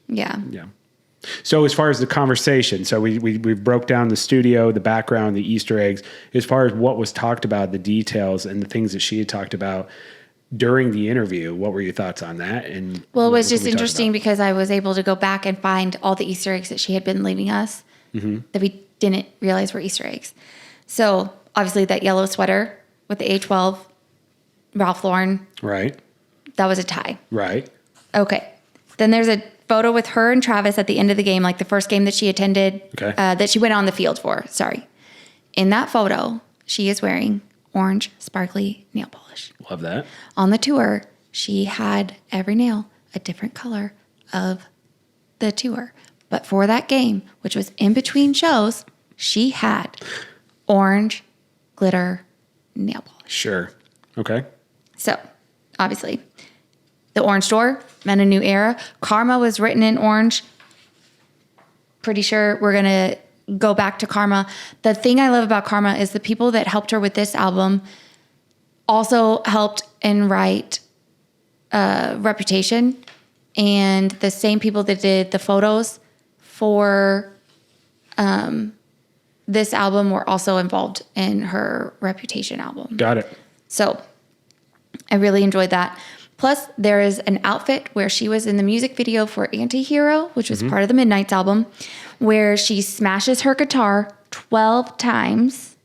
[SPEAKER 2] Yeah.
[SPEAKER 1] Yeah. So as far as the conversation, so we broke down the studio, the background, the Easter eggs, as far as what was talked about, the details and the things that she had talked about during the interview. What were your thoughts on that? And
[SPEAKER 2] well, it was just interesting because I was able to go back and find all the Easter eggs that she had been leaving us that we didn't realize were Easter eggs. So obviously that yellow sweater with the A12, Ralph Lauren.
[SPEAKER 1] Right.
[SPEAKER 2] That was a tie.
[SPEAKER 1] Right.
[SPEAKER 2] Okay. Then there's a photo with her and Travis at the end of the game, like the first game that she attended, that she went on the field for. Sorry. In that photo, she is wearing orange, sparkly nail polish.
[SPEAKER 1] Love that.
[SPEAKER 2] On the tour, she had every nail a different color of the tour. But for that game, which was in between shows, she had orange glitter nail polish.
[SPEAKER 1] Sure. Okay.
[SPEAKER 2] So, obviously, the orange door meant a new era. Karma was written in orange. Pretty sure we're going to go back to Karma. The thing I love about Karma is the people that helped her with this album also helped and write Reputation, and the same people that did the photos for this album were also involved in her Reputation album.
[SPEAKER 1] Got it.
[SPEAKER 2] So I really enjoyed that. Plus, there is an outfit where she was in the music video for Anti-Hero, which was part of the Midnights album, where she smashes her guitar 12 times,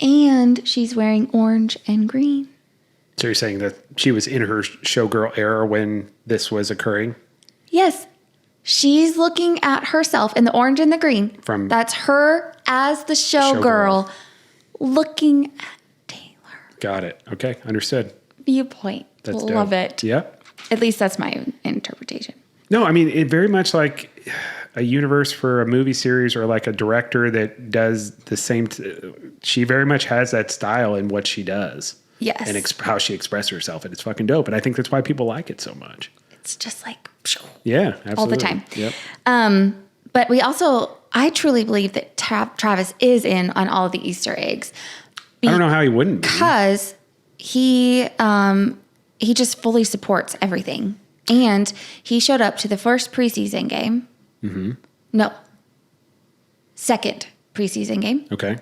[SPEAKER 2] and she's wearing orange and green.
[SPEAKER 1] So you're saying that she was in her showgirl era when this was occurring?
[SPEAKER 2] Yes. She's looking at herself in the orange and the green. That's her as the showgirl looking at Taylor.
[SPEAKER 1] Got it. Okay. Understood.
[SPEAKER 2] Viewpoint.
[SPEAKER 1] That's
[SPEAKER 2] Love
[SPEAKER 1] dope.
[SPEAKER 2] it.
[SPEAKER 1] Yep.
[SPEAKER 2] At least that's my interpretation.
[SPEAKER 1] No, I mean, it very much like a universe for a movie series or like a director that does the same. She very much has that style in what she does.
[SPEAKER 2] Yes.
[SPEAKER 1] And how she expresses herself. And it's fucking dope. And I think that's why people like it so much.
[SPEAKER 2] It's just like,
[SPEAKER 1] yeah, absolutely.
[SPEAKER 2] all the time.
[SPEAKER 1] Yep.
[SPEAKER 2] But we also, I truly believe that Travis is in on all of the Easter eggs.
[SPEAKER 1] I don't know how he wouldn't be.
[SPEAKER 2] Because he he just fully supports everything. And he showed up to the first preseason game. No, second preseason game.
[SPEAKER 1] Okay.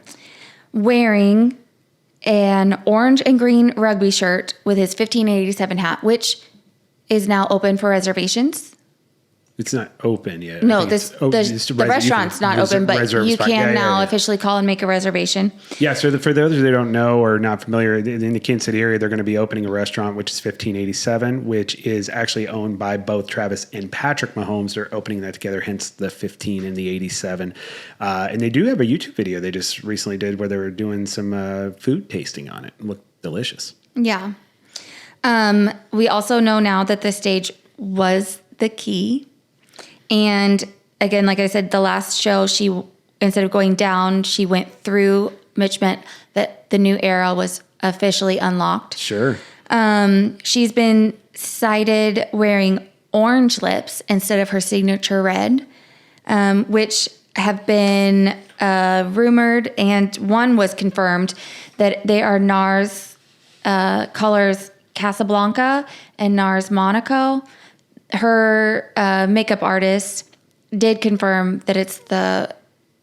[SPEAKER 2] Wearing an orange and green rugby shirt with his 1587 hat, which is now open for reservations.
[SPEAKER 1] It's not open yet.
[SPEAKER 2] No, the restaurant's not open, but you can now officially call and make a reservation.
[SPEAKER 1] Yeah, so for those that don't know or not familiar, in the Kansas City area, they're going to be opening a restaurant, which is 1587, which is actually owned by both Travis and Patrick Mahomes. They're opening that together, hence the 15 and the 87. And they do have a YouTube video they just recently did where they were doing some food tasting on it. It looked delicious.
[SPEAKER 2] Yeah. We also know now that the stage was the key. And again, like I said, the last show, she, instead of going down, she went through, which meant that the new era was officially unlocked.
[SPEAKER 1] Sure.
[SPEAKER 2] She's been cited wearing orange lips instead of her signature red, which have been rumored, and one was confirmed that they are NARS colors Casablanca and NARS Monaco. Her makeup artist did confirm that it's the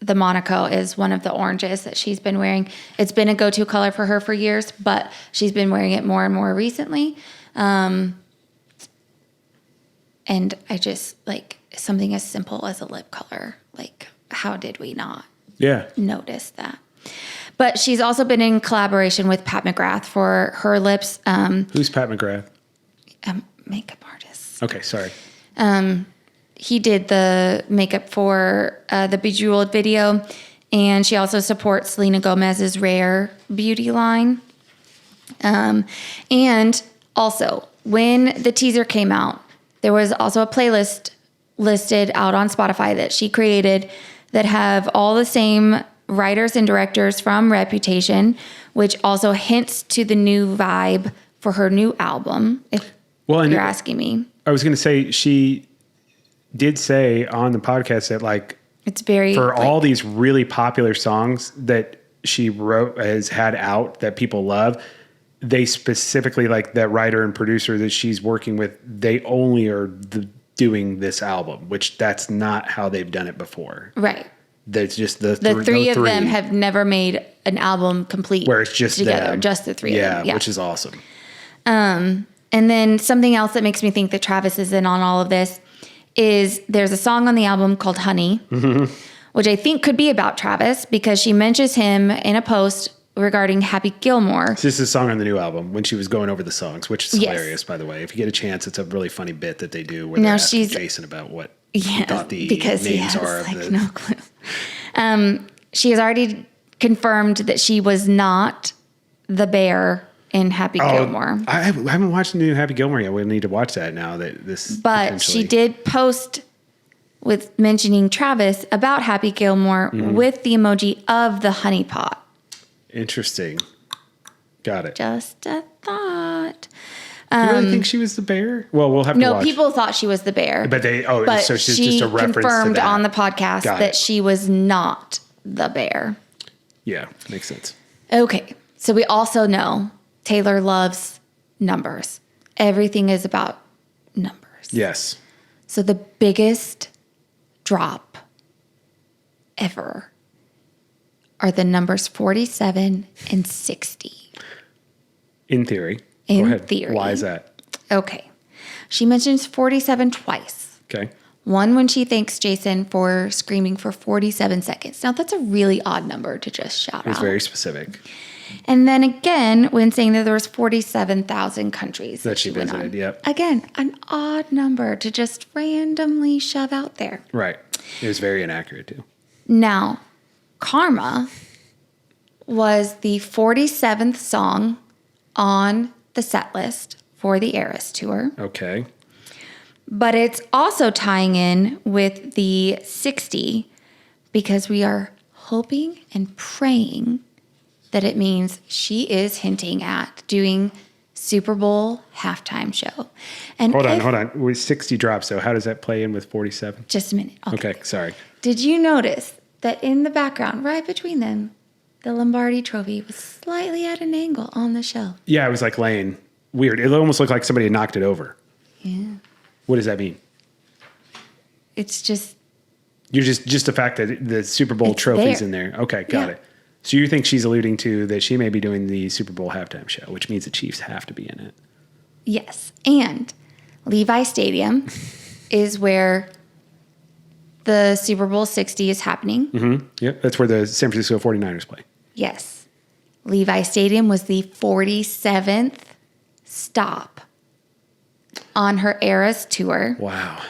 [SPEAKER 2] Monaco is one of the oranges that she's been wearing. It's been a go-to color for her for years, but she's been wearing it more and more recently. And I just, like, something as simple as a lip color. Like, how did we not notice that? But she's also been in collaboration with Pat McGrath for her lips.
[SPEAKER 1] Who's Pat McGrath?
[SPEAKER 2] Makeup artist.
[SPEAKER 1] Okay, sorry.
[SPEAKER 2] He did the makeup for the Bejeweled video, and she also supports Selena Gomez's Rare beauty line. And also, when the teaser came out, there was also a playlist listed out on Spotify that she created that have all the same writers and directors from Reputation, which also hints to the new vibe for her new album, if you're asking me.
[SPEAKER 1] I was going to say, she did say on the podcast that, like,
[SPEAKER 2] it's very,
[SPEAKER 1] for all these really popular songs that she has had out that people love, they specifically, like, that writer and producer that she's working with, they only are doing this album, which that's not how they've done it before.
[SPEAKER 2] Right.
[SPEAKER 1] That's just the
[SPEAKER 2] three of them have never made an album complete
[SPEAKER 1] where it's just
[SPEAKER 2] together,
[SPEAKER 1] them.
[SPEAKER 2] just the three of them. Yeah,
[SPEAKER 1] which is awesome.
[SPEAKER 2] And then something else that makes me think that Travis is in on all of this is there's a song on the album called Honey, which I think could be about Travis because she mentions him in a post regarding Happy Gilmore.
[SPEAKER 1] This is a song on the new album when she was going over the songs, which is hilarious, by the way. If you get a chance, it's a really funny bit that they do where they're asking Jason about what he thought the names are.
[SPEAKER 2] No clue. She has already confirmed that she was not the bear in Happy Gilmore.
[SPEAKER 1] I haven't watched the new Happy Gilmore yet. We need to watch that now.
[SPEAKER 2] But she did post with mentioning Travis about Happy Gilmore with the emoji of the honey pot.
[SPEAKER 1] Interesting. Got it.
[SPEAKER 2] Just a thought.
[SPEAKER 1] Do you really think she was the bear? Well, we'll have to watch.
[SPEAKER 2] No, people thought she was the bear.
[SPEAKER 1] But so she's just a reference
[SPEAKER 2] confirmed
[SPEAKER 1] to that.
[SPEAKER 2] on the podcast that she was not the bear.
[SPEAKER 1] Yeah, makes sense.
[SPEAKER 2] Okay, so we also know Taylor loves numbers. Everything is about numbers.
[SPEAKER 1] Yes.
[SPEAKER 2] So the biggest drop ever are the numbers 47 and 60.
[SPEAKER 1] In theory.
[SPEAKER 2] In
[SPEAKER 1] Go ahead.
[SPEAKER 2] theory.
[SPEAKER 1] Why is that?
[SPEAKER 2] Okay. She mentions 47 twice.
[SPEAKER 1] Okay.
[SPEAKER 2] One when she thanks Jason for screaming for 47 seconds. Now, that's a really odd number to just shout out.
[SPEAKER 1] It's very specific.
[SPEAKER 2] And then again, when saying that there was 47,000 countries
[SPEAKER 1] that she visited, yep.
[SPEAKER 2] Again, an odd number to just randomly shove out there.
[SPEAKER 1] Right. It was very inaccurate, too.
[SPEAKER 2] Now, Karma was the 47th song on the set list for the Eras Tour.
[SPEAKER 1] Okay.
[SPEAKER 2] But it's also tying in with the 60 because we are hoping and praying that it means she is hinting at doing Super Bowl halftime show. And hold
[SPEAKER 1] on. With 60 drops, so how does that play in with 47?
[SPEAKER 2] Just a minute.
[SPEAKER 1] Okay, sorry.
[SPEAKER 2] Did you notice that in the background, right between them, the Lombardi trophy was slightly at an angle on the shelf?
[SPEAKER 1] Yeah, it was like laying. weird. It almost looked like somebody had knocked it over.
[SPEAKER 2] Yeah.
[SPEAKER 1] What does that mean?
[SPEAKER 2] It's just
[SPEAKER 1] You're just the fact that the Super Bowl
[SPEAKER 2] It's
[SPEAKER 1] trophy's
[SPEAKER 2] there.
[SPEAKER 1] in there. Okay, got
[SPEAKER 2] Yeah.
[SPEAKER 1] it. So you think she's alluding to that she may be doing the Super Bowl halftime show, which means the Chiefs have to be in it.
[SPEAKER 2] yes. And Levi Stadium is where the Super Bowl 60 is happening.
[SPEAKER 1] Mm-hmm. Yep, that's where the San Francisco 49ers play.
[SPEAKER 2] Yes. Levi Stadium was the 47th stop on her Eras tour.
[SPEAKER 1] Wow.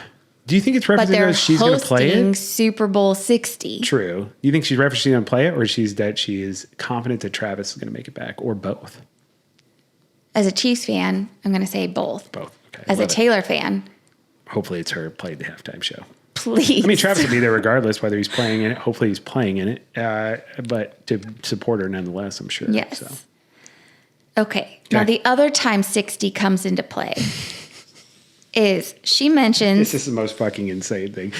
[SPEAKER 1] Do you think it's
[SPEAKER 2] But
[SPEAKER 1] referencing
[SPEAKER 2] they're
[SPEAKER 1] that she's going to play
[SPEAKER 2] hosting
[SPEAKER 1] it?
[SPEAKER 2] Super Bowl 60.
[SPEAKER 1] True. Do you think she's referencing going to play it, or she's that she is confident that Travis is going to make it back, or both?
[SPEAKER 2] As a Chiefs fan, I'm going to say both.
[SPEAKER 1] Both. Okay.
[SPEAKER 2] As a
[SPEAKER 1] love it.
[SPEAKER 2] Taylor fan,
[SPEAKER 1] Hopefully it's her played the halftime show.
[SPEAKER 2] please.
[SPEAKER 1] I mean, Travis will be there regardless whether he's playing in it. Hopefully he's playing in it, but to support her nonetheless, I'm sure.
[SPEAKER 2] Yes.
[SPEAKER 1] So.
[SPEAKER 2] Okay. Now,
[SPEAKER 1] Okay.
[SPEAKER 2] the other time 60 comes into play is she mentions
[SPEAKER 1] This is the most fucking insane thing.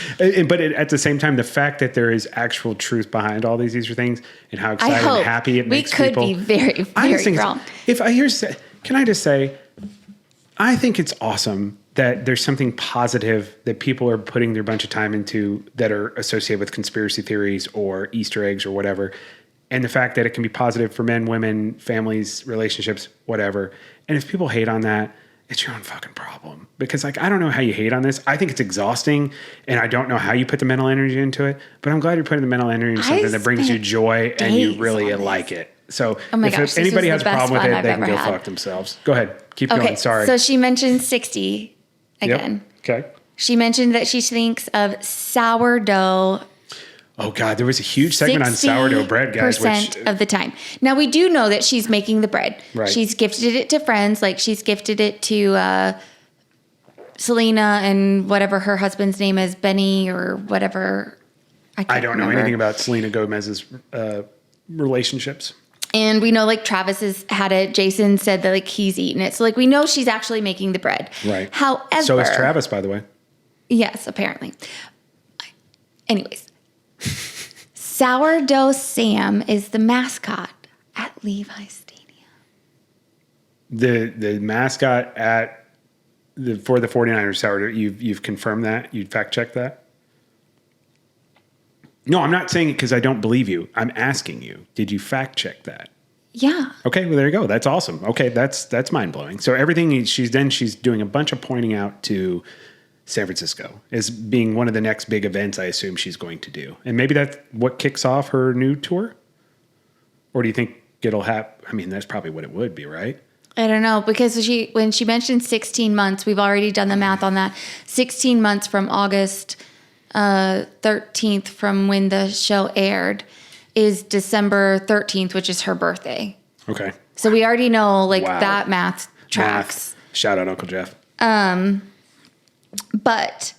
[SPEAKER 1] But at the same time, the fact that there is actual truth behind all these Easter things and how
[SPEAKER 2] I
[SPEAKER 1] excited and
[SPEAKER 2] hope
[SPEAKER 1] happy it
[SPEAKER 2] we
[SPEAKER 1] makes
[SPEAKER 2] could
[SPEAKER 1] people.
[SPEAKER 2] be very,
[SPEAKER 1] I
[SPEAKER 2] very
[SPEAKER 1] just think
[SPEAKER 2] wrong.
[SPEAKER 1] can I just say, I think it's awesome that there's something positive that people are putting their bunch of time into that are associated with conspiracy theories or Easter eggs or whatever. And the fact that it can be positive for men, women, families, relationships, whatever. And if people hate on that, it's your own fucking problem. Because like, I don't know how you hate on this. I think it's exhausting and I don't know how you put the mental energy into it, but I'm glad you're putting the mental energy into something that brings you
[SPEAKER 2] spent
[SPEAKER 1] joy and you
[SPEAKER 2] days
[SPEAKER 1] really
[SPEAKER 2] on this.
[SPEAKER 1] like it. So
[SPEAKER 2] Oh my
[SPEAKER 1] if
[SPEAKER 2] gosh, this
[SPEAKER 1] anybody
[SPEAKER 2] was
[SPEAKER 1] has
[SPEAKER 2] the
[SPEAKER 1] a
[SPEAKER 2] best
[SPEAKER 1] problem with
[SPEAKER 2] fun
[SPEAKER 1] it,
[SPEAKER 2] I've
[SPEAKER 1] they can
[SPEAKER 2] ever
[SPEAKER 1] go
[SPEAKER 2] had.
[SPEAKER 1] fuck themselves. Go ahead. Keep
[SPEAKER 2] Okay.
[SPEAKER 1] going. Sorry.
[SPEAKER 2] So she mentioned 60
[SPEAKER 1] Yep.
[SPEAKER 2] again.
[SPEAKER 1] Okay.
[SPEAKER 2] She mentioned that she thinks of sourdough
[SPEAKER 1] Oh God, there was a huge segment on sourdough bread, guys. Which
[SPEAKER 2] 60% of the time. Now we do know that she's making the bread.
[SPEAKER 1] Right.
[SPEAKER 2] She's gifted it to friends, like she's gifted it to Selena and whatever her husband's name is, Benny or whatever.
[SPEAKER 1] I
[SPEAKER 2] can't
[SPEAKER 1] don't know
[SPEAKER 2] remember.
[SPEAKER 1] anything about Selena Gomez's relationships.
[SPEAKER 2] And we know like Travis has had it. Jason said that like he's eaten it. So like we know she's actually making the bread.
[SPEAKER 1] Right.
[SPEAKER 2] However,
[SPEAKER 1] So is Travis, by the way.
[SPEAKER 2] Yes, apparently. Anyways, Sourdough Sam is the mascot at Levi Stadium.
[SPEAKER 1] The mascot for the 49ers sourdough, you've confirmed that? You'd fact check that? No, I'm not saying it because I don't believe you. I'm asking you, did you fact check that?
[SPEAKER 2] Yeah.
[SPEAKER 1] Okay, well there you go. That's awesome. Okay, that's mind blowing. So everything she's doing a bunch of pointing out to San Francisco as being one of the next big events I assume she's going to do. And maybe that's what kicks off her new tour? Or do you think it'll happen? I mean, that's probably what it would be, right?
[SPEAKER 2] I don't know, because when she mentioned 16 months, we've already done the math on that. 16 months from August 13th, from when the show aired, is December 13th, which is her birthday.
[SPEAKER 1] Okay.
[SPEAKER 2] So we already know like
[SPEAKER 1] Wow.
[SPEAKER 2] that math tracks.
[SPEAKER 1] Math. Shout out Uncle Jeff.
[SPEAKER 2] But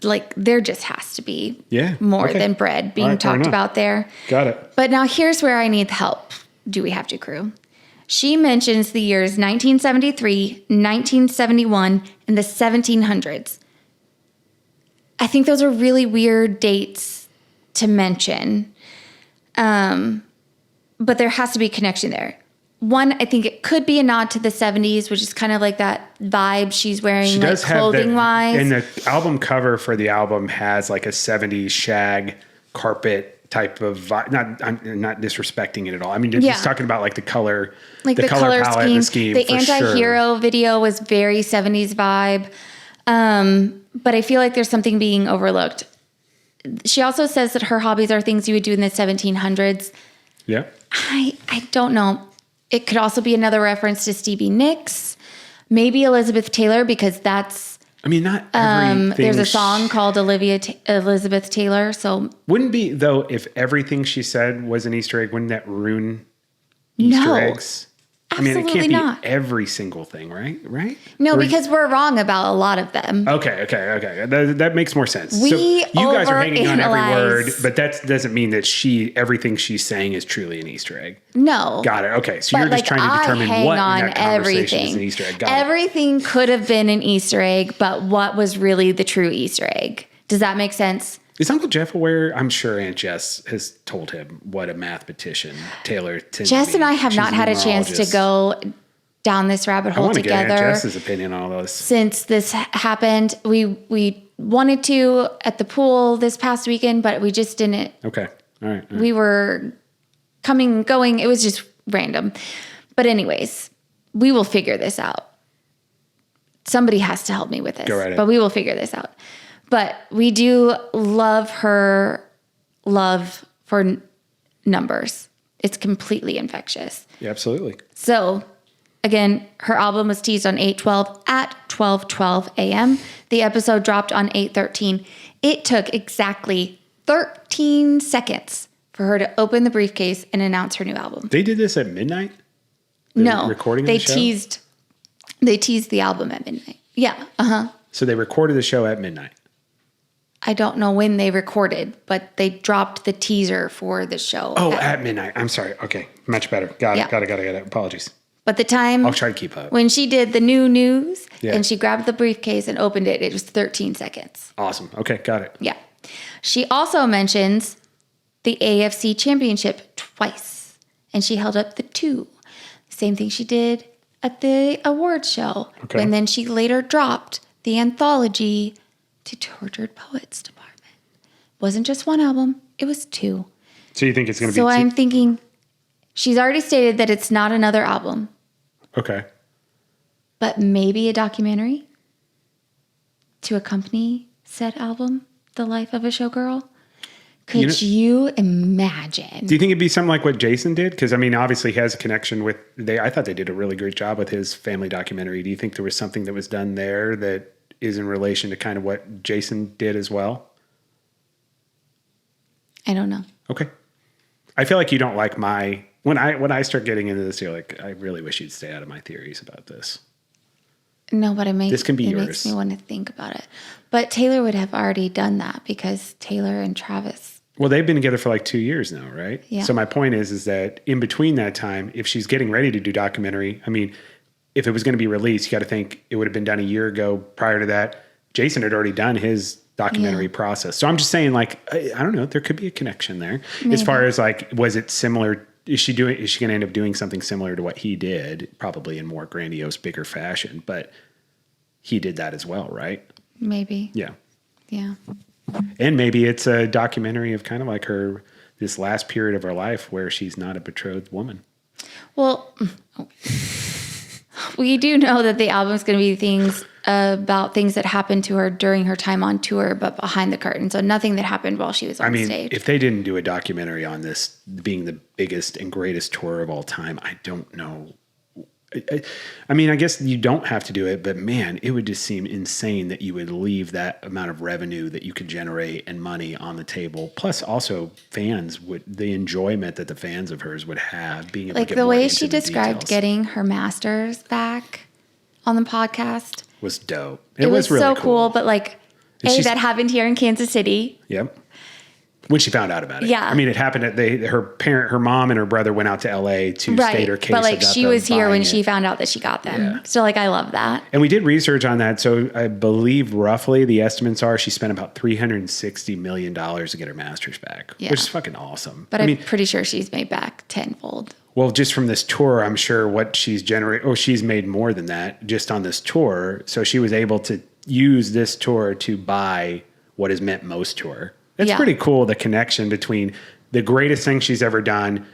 [SPEAKER 2] like there just has to be
[SPEAKER 1] Yeah,
[SPEAKER 2] more
[SPEAKER 1] okay.
[SPEAKER 2] than bread being
[SPEAKER 1] All right, fair
[SPEAKER 2] talked
[SPEAKER 1] enough.
[SPEAKER 2] about there.
[SPEAKER 1] Got it.
[SPEAKER 2] But now here's where I need help. Do we have to, crew? She mentions the years 1973, 1971, and the 1700s. I think those are really weird dates to mention. But there has to be a connection there. One, I think it could be a nod to the 70s, which is kind of like that vibe she's wearing,
[SPEAKER 1] She
[SPEAKER 2] like
[SPEAKER 1] does have
[SPEAKER 2] clothing
[SPEAKER 1] that,
[SPEAKER 2] wise.
[SPEAKER 1] and the album cover for the album has like a 70s shag carpet type of vibe. I'm not disrespecting it at all. I mean,
[SPEAKER 2] Yeah.
[SPEAKER 1] just talking about like the color,
[SPEAKER 2] Like the color
[SPEAKER 1] palette,
[SPEAKER 2] scheme.
[SPEAKER 1] the scheme.
[SPEAKER 2] The
[SPEAKER 1] for
[SPEAKER 2] anti-hero video was very 70s vibe. But I feel like there's something being overlooked. She also says that her hobbies are things you would do in the 1700s.
[SPEAKER 1] Yeah.
[SPEAKER 2] I don't know. It could also be another reference to Stevie Nicks, maybe Elizabeth Taylor, because that's
[SPEAKER 1] I mean, not everything.
[SPEAKER 2] there's a song called Elizabeth Taylor. So
[SPEAKER 1] Wouldn't be though if everything she said was an Easter egg. Wouldn't that ruin Easter
[SPEAKER 2] No.
[SPEAKER 1] eggs? I mean, it
[SPEAKER 2] Absolutely
[SPEAKER 1] can't be
[SPEAKER 2] not.
[SPEAKER 1] every single thing, right? Right?
[SPEAKER 2] no,
[SPEAKER 1] Or-
[SPEAKER 2] because we're wrong about a lot of them.
[SPEAKER 1] Okay. That makes more sense.
[SPEAKER 2] We
[SPEAKER 1] so you guys are hanging on every word,
[SPEAKER 2] overanalyze.
[SPEAKER 1] but that doesn't mean that everything she's saying is truly an Easter egg.
[SPEAKER 2] No.
[SPEAKER 1] Got it. Okay. So
[SPEAKER 2] But
[SPEAKER 1] you're just
[SPEAKER 2] like,
[SPEAKER 1] trying to determine
[SPEAKER 2] I hang
[SPEAKER 1] what
[SPEAKER 2] on
[SPEAKER 1] in that conversation
[SPEAKER 2] everything.
[SPEAKER 1] is an Easter egg. Got it.
[SPEAKER 2] Everything could have been an Easter egg, but what was really the true Easter egg? Does that make sense?
[SPEAKER 1] Is Uncle Jeff aware? I'm sure Aunt Jess has told him what a mathematician Taylor tends to
[SPEAKER 2] Jess
[SPEAKER 1] be.
[SPEAKER 2] and I have
[SPEAKER 1] She's
[SPEAKER 2] not
[SPEAKER 1] a
[SPEAKER 2] had a chance to
[SPEAKER 1] numerologist.
[SPEAKER 2] go down this rabbit
[SPEAKER 1] I
[SPEAKER 2] hole
[SPEAKER 1] want to get
[SPEAKER 2] together.
[SPEAKER 1] Aunt Jess's opinion on all this.
[SPEAKER 2] Since this happened, we wanted to at the pool this past weekend, but we just didn't.
[SPEAKER 1] Okay. All right.
[SPEAKER 2] We were coming and going. It was just random. But anyways, we will figure this out. Somebody has to help me with this.
[SPEAKER 1] Go right ahead.
[SPEAKER 2] But we will figure this out. But we do love her love for numbers. It's completely infectious.
[SPEAKER 1] Yeah, absolutely.
[SPEAKER 2] So, again, her album was teased on 8/12 at 12:12 a.m. The episode dropped on 8/13. It took exactly 13 seconds for her to open the briefcase and announce her new album.
[SPEAKER 1] They did this at midnight?
[SPEAKER 2] No,
[SPEAKER 1] recording
[SPEAKER 2] they
[SPEAKER 1] the show?
[SPEAKER 2] teased the album at midnight. Yeah,
[SPEAKER 1] So they recorded the show at midnight.
[SPEAKER 2] I don't know when they recorded, but they dropped the teaser for the show.
[SPEAKER 1] Oh, at midnight. I'm sorry. Okay. Much better. Got it. Apologies.
[SPEAKER 2] But the time
[SPEAKER 1] I'll try to keep up.
[SPEAKER 2] when she did the new news
[SPEAKER 1] Yeah.
[SPEAKER 2] and she grabbed the briefcase and opened it, it was 13 seconds.
[SPEAKER 1] Awesome. Okay. Got it.
[SPEAKER 2] Yeah. She also mentions the AFC Championship twice, and she held up the 2. Same thing she did at the awards show.
[SPEAKER 1] Okay.
[SPEAKER 2] And then she later dropped the anthology to Tortured Poets Department. Wasn't just one album, it was 2.
[SPEAKER 1] So you think it's going to
[SPEAKER 2] So
[SPEAKER 1] be
[SPEAKER 2] I'm thinking she's already stated that it's not another album,
[SPEAKER 1] Okay.
[SPEAKER 2] but maybe a documentary to accompany said album, The Life of a Showgirl. Could you imagine?
[SPEAKER 1] Do you think it'd be something like what Jason did? Because, I mean, obviously he has a connection with... I thought they did a really great job with his family documentary. Do you think there was something that was done there that is in relation to kind of what Jason did as well?
[SPEAKER 2] I don't know.
[SPEAKER 1] Okay. I feel like you don't like my... When I start getting into this, you're like, I really wish you'd stay out of my theories about this.
[SPEAKER 2] No, but
[SPEAKER 1] This can be
[SPEAKER 2] it
[SPEAKER 1] yours.
[SPEAKER 2] makes me want to think about it. But Taylor would have already done that because Taylor and Travis.
[SPEAKER 1] Well, they've been together for like 2 years now, right?
[SPEAKER 2] Yeah.
[SPEAKER 1] So my point is that in between that time, if she's getting ready to do documentary, I mean, if it was going to be released, you got to think it would have been done a year ago. Prior to that, Jason had already done his documentary process. So I'm just saying, like, I don't know, there could be a connection there. As far as like, was it similar? Is she going to end up doing something similar to what he did? Probably in more grandiose, bigger fashion, but he did that as well, right?
[SPEAKER 2] Maybe.
[SPEAKER 1] Yeah.
[SPEAKER 2] Yeah.
[SPEAKER 1] And maybe it's a documentary of kind of like this last period of her life where she's not a betrothed woman.
[SPEAKER 2] Well, we do know that the album's going to be things about things that happened to her during her time on tour, but behind the curtain. So nothing that happened while she was on stage.
[SPEAKER 1] If they didn't do a documentary on this being the biggest and greatest tour of all time, I don't know. I mean, I guess you don't have to do it, but man, it would just seem insane that you would leave that amount of revenue that you could generate and money on the table. Plus, also fans the enjoyment that the fans of hers would have being able
[SPEAKER 2] like
[SPEAKER 1] to get
[SPEAKER 2] the
[SPEAKER 1] more
[SPEAKER 2] way
[SPEAKER 1] into
[SPEAKER 2] she
[SPEAKER 1] the
[SPEAKER 2] described
[SPEAKER 1] details
[SPEAKER 2] getting her master's back on the podcast.
[SPEAKER 1] was dope.
[SPEAKER 2] It was
[SPEAKER 1] really
[SPEAKER 2] so cool, but like,
[SPEAKER 1] And she's-
[SPEAKER 2] that happened here in Kansas City.
[SPEAKER 1] Yep. When she found out about it.
[SPEAKER 2] Yeah.
[SPEAKER 1] I mean, it happened at her mom and her brother went out to LA to state her case.
[SPEAKER 2] But like
[SPEAKER 1] about
[SPEAKER 2] she
[SPEAKER 1] them
[SPEAKER 2] was here when
[SPEAKER 1] buying
[SPEAKER 2] she
[SPEAKER 1] it.
[SPEAKER 2] found out that she got them.
[SPEAKER 1] Yeah.
[SPEAKER 2] So like, I love that.
[SPEAKER 1] And we did research on that. So I believe roughly the estimates are she spent about $360 million to get her master's back,
[SPEAKER 2] Yeah.
[SPEAKER 1] which is fucking awesome.
[SPEAKER 2] But
[SPEAKER 1] I
[SPEAKER 2] I'm
[SPEAKER 1] mean,
[SPEAKER 2] pretty sure she's made back tenfold.
[SPEAKER 1] well, just from this tour, I'm sure what she's generated, she's made more than that just on this tour. So she was able to use this tour to buy what has meant most to her. It's
[SPEAKER 2] Yeah.
[SPEAKER 1] pretty cool, the connection between the greatest thing she's ever done,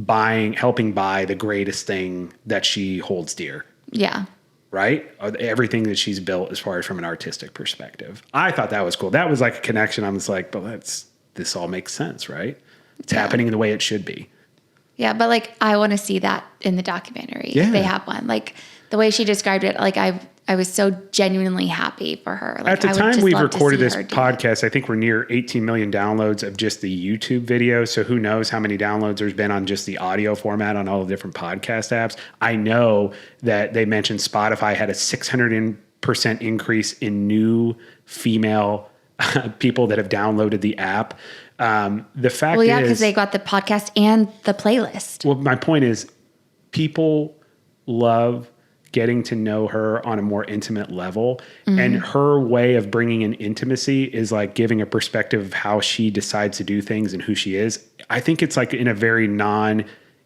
[SPEAKER 1] helping buy the greatest thing that she holds dear,
[SPEAKER 2] Yeah.
[SPEAKER 1] right? Everything that she's built as far as from an artistic perspective. I thought that was cool. That was like a connection. I was like, but this all makes sense, right? It's happening the way it should be.
[SPEAKER 2] Yeah. But like, I want to see that in the documentary.
[SPEAKER 1] Yeah.
[SPEAKER 2] If they have one. Like the way she described it, like I was so genuinely happy for her. Like,
[SPEAKER 1] At the
[SPEAKER 2] I would
[SPEAKER 1] time
[SPEAKER 2] just
[SPEAKER 1] we've
[SPEAKER 2] love to
[SPEAKER 1] recorded
[SPEAKER 2] see
[SPEAKER 1] this
[SPEAKER 2] her do
[SPEAKER 1] podcast, I think we're near 18 million downloads of just the YouTube video. So who knows how many downloads there's been on just the audio format on all the different podcast apps. I know that they mentioned Spotify had a 600% increase in new female people that have downloaded the app. The fact
[SPEAKER 2] Well, yeah,
[SPEAKER 1] is,
[SPEAKER 2] because they got the podcast and the playlist.
[SPEAKER 1] well, my point is people love getting to know her on a more intimate level. And her way of bringing in intimacy is like giving a perspective of how she decides to do things and who she is. I think it's like in a very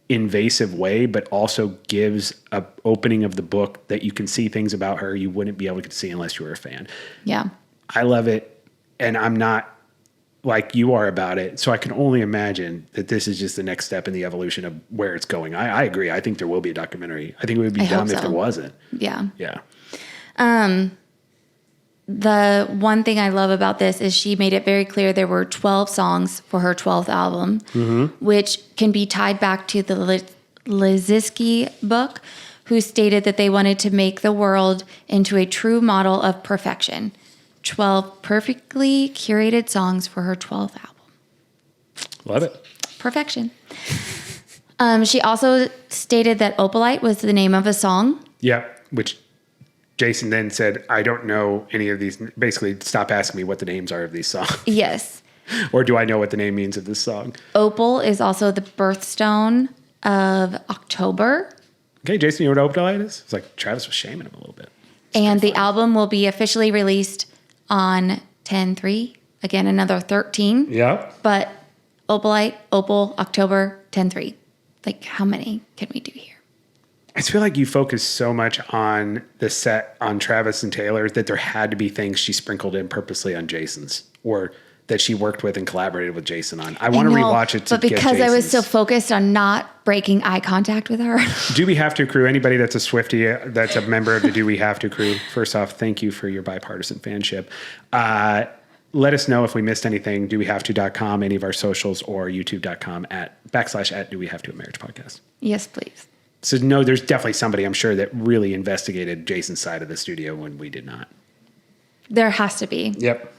[SPEAKER 1] invasive way, but also gives a opening of the book that you can see things about her you wouldn't be able to see unless you were a fan.
[SPEAKER 2] Yeah.
[SPEAKER 1] I love it, and I'm not like you are about it, so I can only imagine that this is just the next step in the evolution of where it's going. I agree. I think there will be a documentary. I think it would be dumb if there wasn't.
[SPEAKER 2] Yeah.
[SPEAKER 1] Yeah.
[SPEAKER 2] The one thing I love about this is she made it very clear there were 12 songs for her 12th album, which can be tied back to the Liziski book, who stated that they wanted to make the world into a true model of perfection. 12 perfectly curated songs for her 12th album.
[SPEAKER 1] Love it.
[SPEAKER 2] Perfection. She also stated that Opalite was the name of a song.
[SPEAKER 1] Yeah, which Jason then said, I don't know any of these. Basically, stop asking me what the names are of these songs.
[SPEAKER 2] Yes.
[SPEAKER 1] Or do I know what the name means of this song?
[SPEAKER 2] Opal is also the birthstone of October.
[SPEAKER 1] Okay, Jason, you know what Opalite is? It's like Travis was shaming him a little bit.
[SPEAKER 2] And the album will be officially released on 10/3. Again, another 13.
[SPEAKER 1] Yeah.
[SPEAKER 2] But Opalite, Opal, October, 10/3. Like, how many can we do here?
[SPEAKER 1] I just feel like you focus so much on the set on Travis and Taylor that there had to be things she sprinkled in purposely on Jason's, or that she worked with and collaborated with Jason on. I want to rewatch it to
[SPEAKER 2] but because
[SPEAKER 1] get
[SPEAKER 2] I was so
[SPEAKER 1] Jason's.
[SPEAKER 2] focused on not breaking eye contact with her.
[SPEAKER 1] Do We Have to crew? Anybody that's a Swiftie, that's a member of the Do We Have to crew, first off, thank you for your bipartisan fanship. Let us know if we missed anything. DoWeHaveTo.com, any of our socials, or YouTube.com /@ Do We Have to a Marriage Podcast.
[SPEAKER 2] Yes, please.
[SPEAKER 1] So no, there's definitely somebody I'm sure that really investigated Jason's side of the studio when we did not.
[SPEAKER 2] There has to be.
[SPEAKER 1] Yep.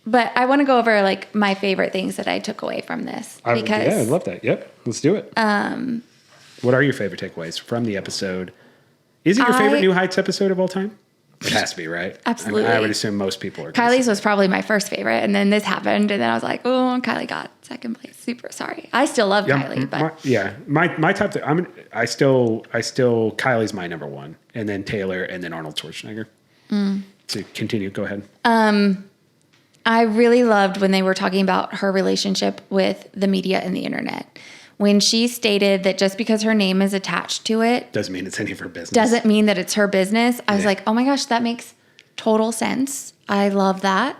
[SPEAKER 2] But I want to go over like my favorite things that I took away from this. Because
[SPEAKER 1] yeah, I love that. Yep. Let's do it. What are your favorite takeaways from the episode? Is it your favorite New Heights episode of all time? It has to be, right?
[SPEAKER 2] Absolutely.
[SPEAKER 1] I would assume most people are.
[SPEAKER 2] Kylie's was probably my first favorite, and then this happened, and then I was like, oh, Kylie got second place. Super sorry. I still love Kylie, but
[SPEAKER 1] my top. I still Kylie's my number one, and then Taylor, and then Arnold Schwarzenegger. So continue. Go ahead.
[SPEAKER 2] I really loved when they were talking about her relationship with the media and the internet. When she stated that just because her name is attached to it
[SPEAKER 1] doesn't mean it's any of her business.
[SPEAKER 2] Doesn't mean that it's her business. I was like, oh my gosh, that makes total sense. I love that.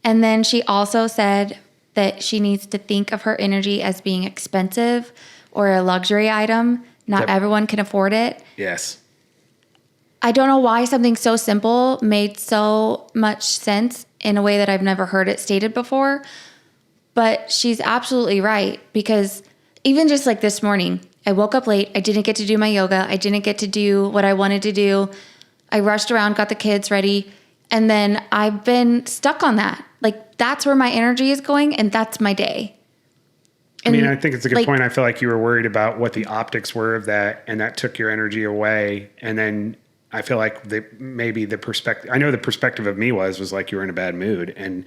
[SPEAKER 2] And then she also said that she needs to think of her energy as being expensive or a luxury item. Not everyone can afford it.
[SPEAKER 1] Yes.
[SPEAKER 2] I don't know why something so simple made so much sense in a way that I've never heard it stated before. But she's absolutely right, because even just like this morning, I woke up late. I didn't get to do my yoga. I didn't get to do what I wanted to do. I rushed around, got the kids ready, and then I've been stuck on that. Like, that's where my energy is going, and that's my day. And
[SPEAKER 1] I think it's a good point. I feel like you were worried about what the optics were of that, and that took your energy away. And then I feel like maybe the perspective, I know the perspective of me was like you were in a bad mood. And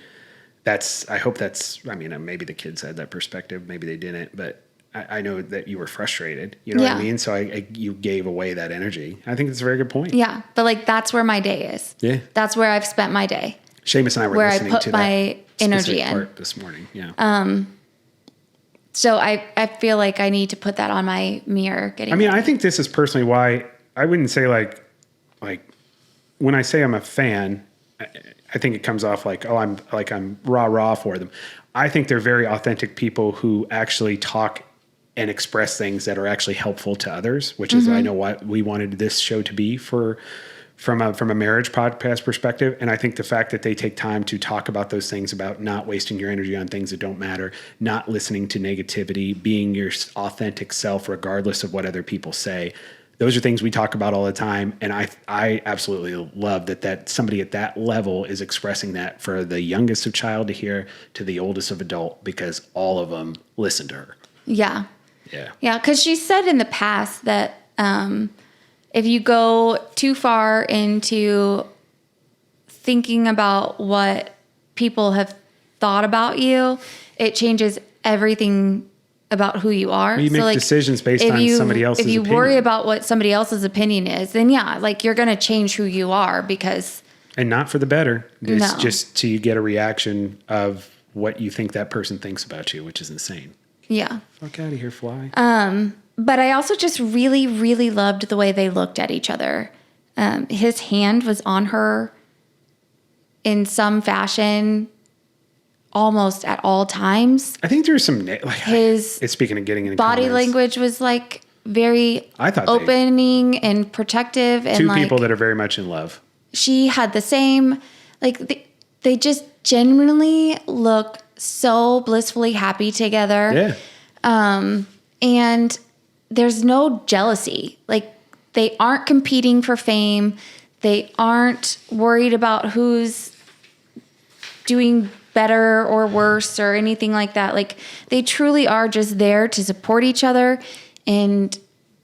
[SPEAKER 1] I hope that's, maybe the kids had that perspective. Maybe they didn't, but I know that you were frustrated. You know what I mean? So you gave away that energy. I think it's a very good point.
[SPEAKER 2] Yeah. But like, that's where my day is.
[SPEAKER 1] Yeah.
[SPEAKER 2] That's where I've spent my day.
[SPEAKER 1] Seamus and I were listening to
[SPEAKER 2] my energy in
[SPEAKER 1] part this morning. Yeah.
[SPEAKER 2] So I feel like I need to put that on my mirror.
[SPEAKER 1] I think this is personally why I wouldn't say like when I say I'm a fan, I think it comes off like, oh, I'm rah for them. I think they're very authentic people who actually talk and express things that are actually helpful to others, which is, I know what we wanted this show to be from a marriage podcast perspective. And I think the fact that they take time to talk about those things, about not wasting your energy on things that don't matter, not listening to negativity, being your authentic self, regardless of what other people say. Those are things we talk about all the time. And I absolutely love that somebody at that level is expressing that for the youngest of child to hear to the oldest of adult, because all of them listen to her.
[SPEAKER 2] Yeah.
[SPEAKER 1] Yeah.
[SPEAKER 2] Yeah. Because she said in the past that if you go too far into thinking about what people have thought about you, it changes everything about who you are.
[SPEAKER 1] You make decisions based on somebody else's opinion.
[SPEAKER 2] If you worry about what somebody else's opinion is, then you're going to change who you are, because...
[SPEAKER 1] And not for the better. It's just to get a reaction of what you think that person thinks about you, which is insane.
[SPEAKER 2] Yeah.
[SPEAKER 1] Fuck out of here, fly.
[SPEAKER 2] But I also just really, really loved the way they looked at each other. His hand was on her in some fashion almost at all times.
[SPEAKER 1] I think there's some
[SPEAKER 2] His
[SPEAKER 1] it's speaking of getting in
[SPEAKER 2] body
[SPEAKER 1] comments,
[SPEAKER 2] language was like very
[SPEAKER 1] I thought
[SPEAKER 2] opening and protective, and
[SPEAKER 1] two
[SPEAKER 2] like
[SPEAKER 1] people that are very much in love.
[SPEAKER 2] she had the same, like they just genuinely look so blissfully happy together.
[SPEAKER 1] Yeah.
[SPEAKER 2] And there's no jealousy. Like they aren't competing for fame. They aren't worried about who's doing better or worse or anything like that. Like they truly are just there to support each other. And,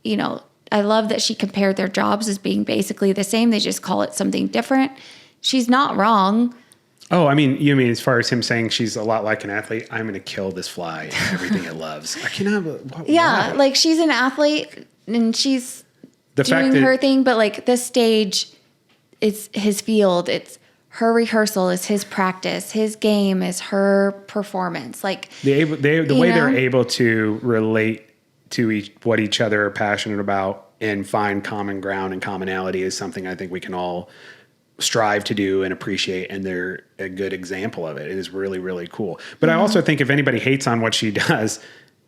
[SPEAKER 2] you know, I love that she compared their jobs as being basically the same. They just call it something different. She's not wrong.
[SPEAKER 1] Oh, I mean, you mean as far as him saying she's a lot like an athlete? I'm going to kill this fly and everything it loves. I cannot.
[SPEAKER 2] Yeah,
[SPEAKER 1] why?
[SPEAKER 2] like she's an athlete and she's
[SPEAKER 1] The fact
[SPEAKER 2] doing
[SPEAKER 1] that
[SPEAKER 2] her thing, but like the stage is his field. It's her rehearsal is his practice. His game is her performance. Like
[SPEAKER 1] the way
[SPEAKER 2] know?
[SPEAKER 1] they're able to relate to what each other are passionate about and find common ground and commonality is something I think we can all strive to do and appreciate, and they're a good example of it. It is really, really cool. But I also think if anybody hates on what she does,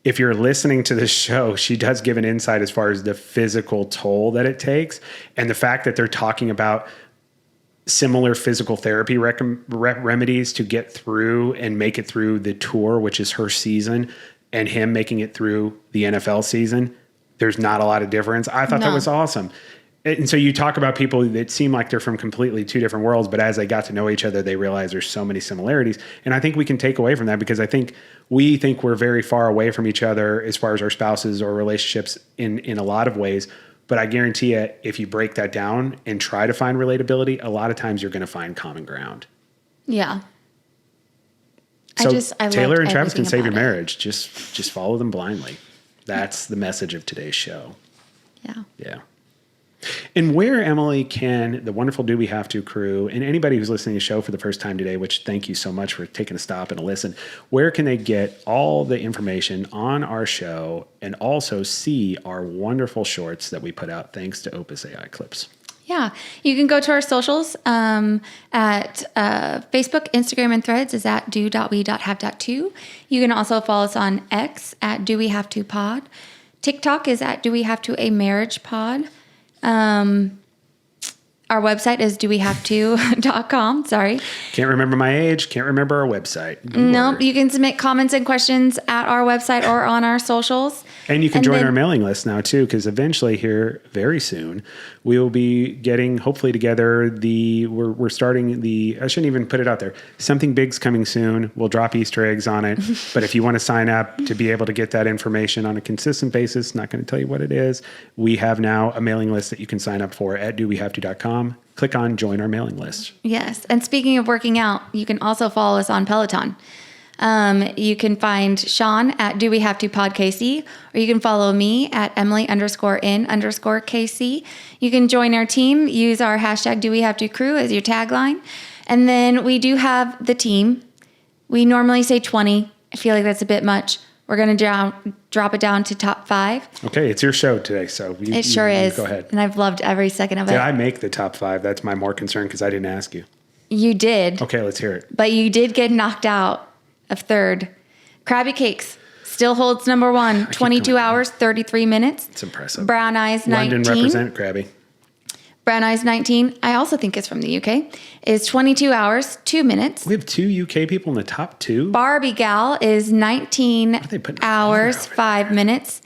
[SPEAKER 1] if you're listening to this show, she does give an insight as far as the physical toll that it takes, and the fact that they're talking about similar physical therapy remedies to get through and make it through the tour, which is her season, and him making it through the NFL season. There's not a lot of difference. I thought that was awesome. And so you talk about people that seem like they're from completely two different worlds, but as they got to know each other, they realized there's so many similarities. And I think we can take away from that, because I think we think we're very far away from each other as far as our spouses or relationships in a lot of ways. But I guarantee you, if you break that down and try to find relatability, a lot of times you're going to find common ground.
[SPEAKER 2] yeah.
[SPEAKER 1] So
[SPEAKER 2] I
[SPEAKER 1] Taylor
[SPEAKER 2] loved
[SPEAKER 1] and Travis can
[SPEAKER 2] everything
[SPEAKER 1] save your
[SPEAKER 2] about it.
[SPEAKER 1] marriage. Just follow them blindly. That's the message of today's show.
[SPEAKER 2] Yeah.
[SPEAKER 1] Yeah. And where, Emily, can the wonderful Do We Have To crew and anybody who's listening to the show for the first time today, which thank you so much for taking a stop and a listen, where can they get all the information on our show and also see our wonderful shorts that we put out thanks to Opus AI Clips?
[SPEAKER 2] Yeah. You can go to our socials at Facebook, Instagram, and Threads is at do.we.have.to. You can also follow us on X at Do We Have To Pod. TikTok is at Do We Have To A Marriage Pod. Our website is dowehavето.com. Sorry.
[SPEAKER 1] Can't remember my age. Can't remember our website.
[SPEAKER 2] Nope. You can submit comments and questions at our website or on our socials.
[SPEAKER 1] And you can join our mailing list now too, because eventually here very soon we will be getting hopefully together we're starting I shouldn't even put it out there. Something big's coming soon. We'll drop Easter eggs on it. But if you want to sign up to be able to get that information on a consistent basis, not going to tell you what it is, we have now a mailing list that you can sign up for at dowehavto.com. Click on join our mailing list. Yes.
[SPEAKER 2] And speaking of working out, you can also follow us on Peloton. You can find Sean at Do We Have To Pod KC, or you can follow me at Emily_in_KC. You can join our team, use our hashtag Do We Have To Crew as your tagline. And then we do have the team. We normally say 20. I feel like that's a bit much. We're going to drop it down to top 5.
[SPEAKER 1] Okay, it's your show today, so
[SPEAKER 2] it sure is.
[SPEAKER 1] Go ahead.
[SPEAKER 2] And I've loved every second of it.
[SPEAKER 1] Did I make the top 5? That's my more concern because I didn't ask you.
[SPEAKER 2] You did.
[SPEAKER 1] Okay, let's hear it.
[SPEAKER 2] But you did get knocked out of 3rd. Krabby Cakes still holds number 1. 22 hours, 33 minutes.
[SPEAKER 1] It's impressive.
[SPEAKER 2] Brown Eyes 19.
[SPEAKER 1] London represent, Krabby.
[SPEAKER 2] Brown Eyes 19, I also think is from the UK, is 22 hours, 2 minutes.
[SPEAKER 1] We have 2 UK people in the top 2?
[SPEAKER 2] Barbie Gal is 19 hours, 5 minutes.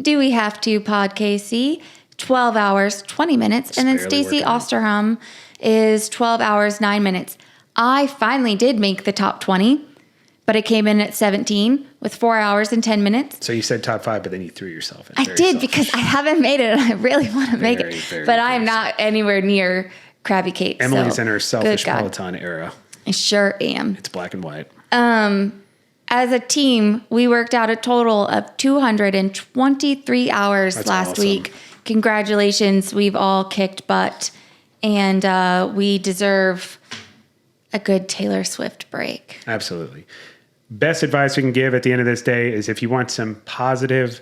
[SPEAKER 2] Do We Have To Pod KC, 12 hours, 20 minutes. And then Stacey Osterham is 12 hours, 9 minutes. I finally did make the top 20, but it came in at 17 with 4 hours and 10 minutes.
[SPEAKER 1] So you said top 5, but then you threw yourself in.
[SPEAKER 2] I did because I haven't made it and I really want to make it. But I'm not anywhere near Krabby Cakes.
[SPEAKER 1] Emily's in her selfish Peloton era.
[SPEAKER 2] I sure am.
[SPEAKER 1] It's black and white.
[SPEAKER 2] As a team, we worked out a total of 223 hours last week. Congratulations. We've all kicked butt. And we deserve a good Taylor Swift break.
[SPEAKER 1] Absolutely. best advice we can give at the end of this day is if you want some positive,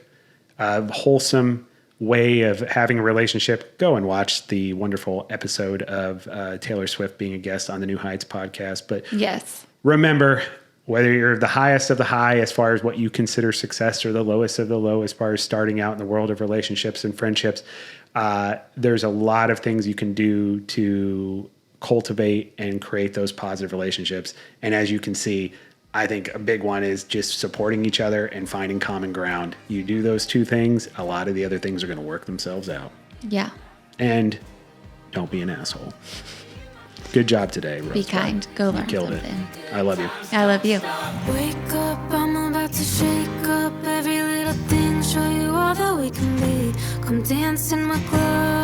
[SPEAKER 1] wholesome way of having a relationship, go and watch the wonderful episode of Taylor Swift being a guest on the New Heights podcast. But
[SPEAKER 2] Yes.
[SPEAKER 1] remember, whether you're the highest of the high as far as what you consider success or the lowest of the low as far as starting out in the world of relationships and friendships, there's a lot of things you can do to cultivate and create those positive relationships. And as you can see, I think a big one is just supporting each other and finding common ground. You do those two things, a lot of the other things are going to work themselves out.
[SPEAKER 2] Yeah.
[SPEAKER 1] And don't be an asshole. Good job today, Rosebud.
[SPEAKER 2] Be kind. Go learn
[SPEAKER 1] Killed
[SPEAKER 2] something.
[SPEAKER 1] it. I love you.
[SPEAKER 2] I love you.
[SPEAKER 3] Wake up, I'm about to shake up every little thing, show you all that we can be. Come dance in my club.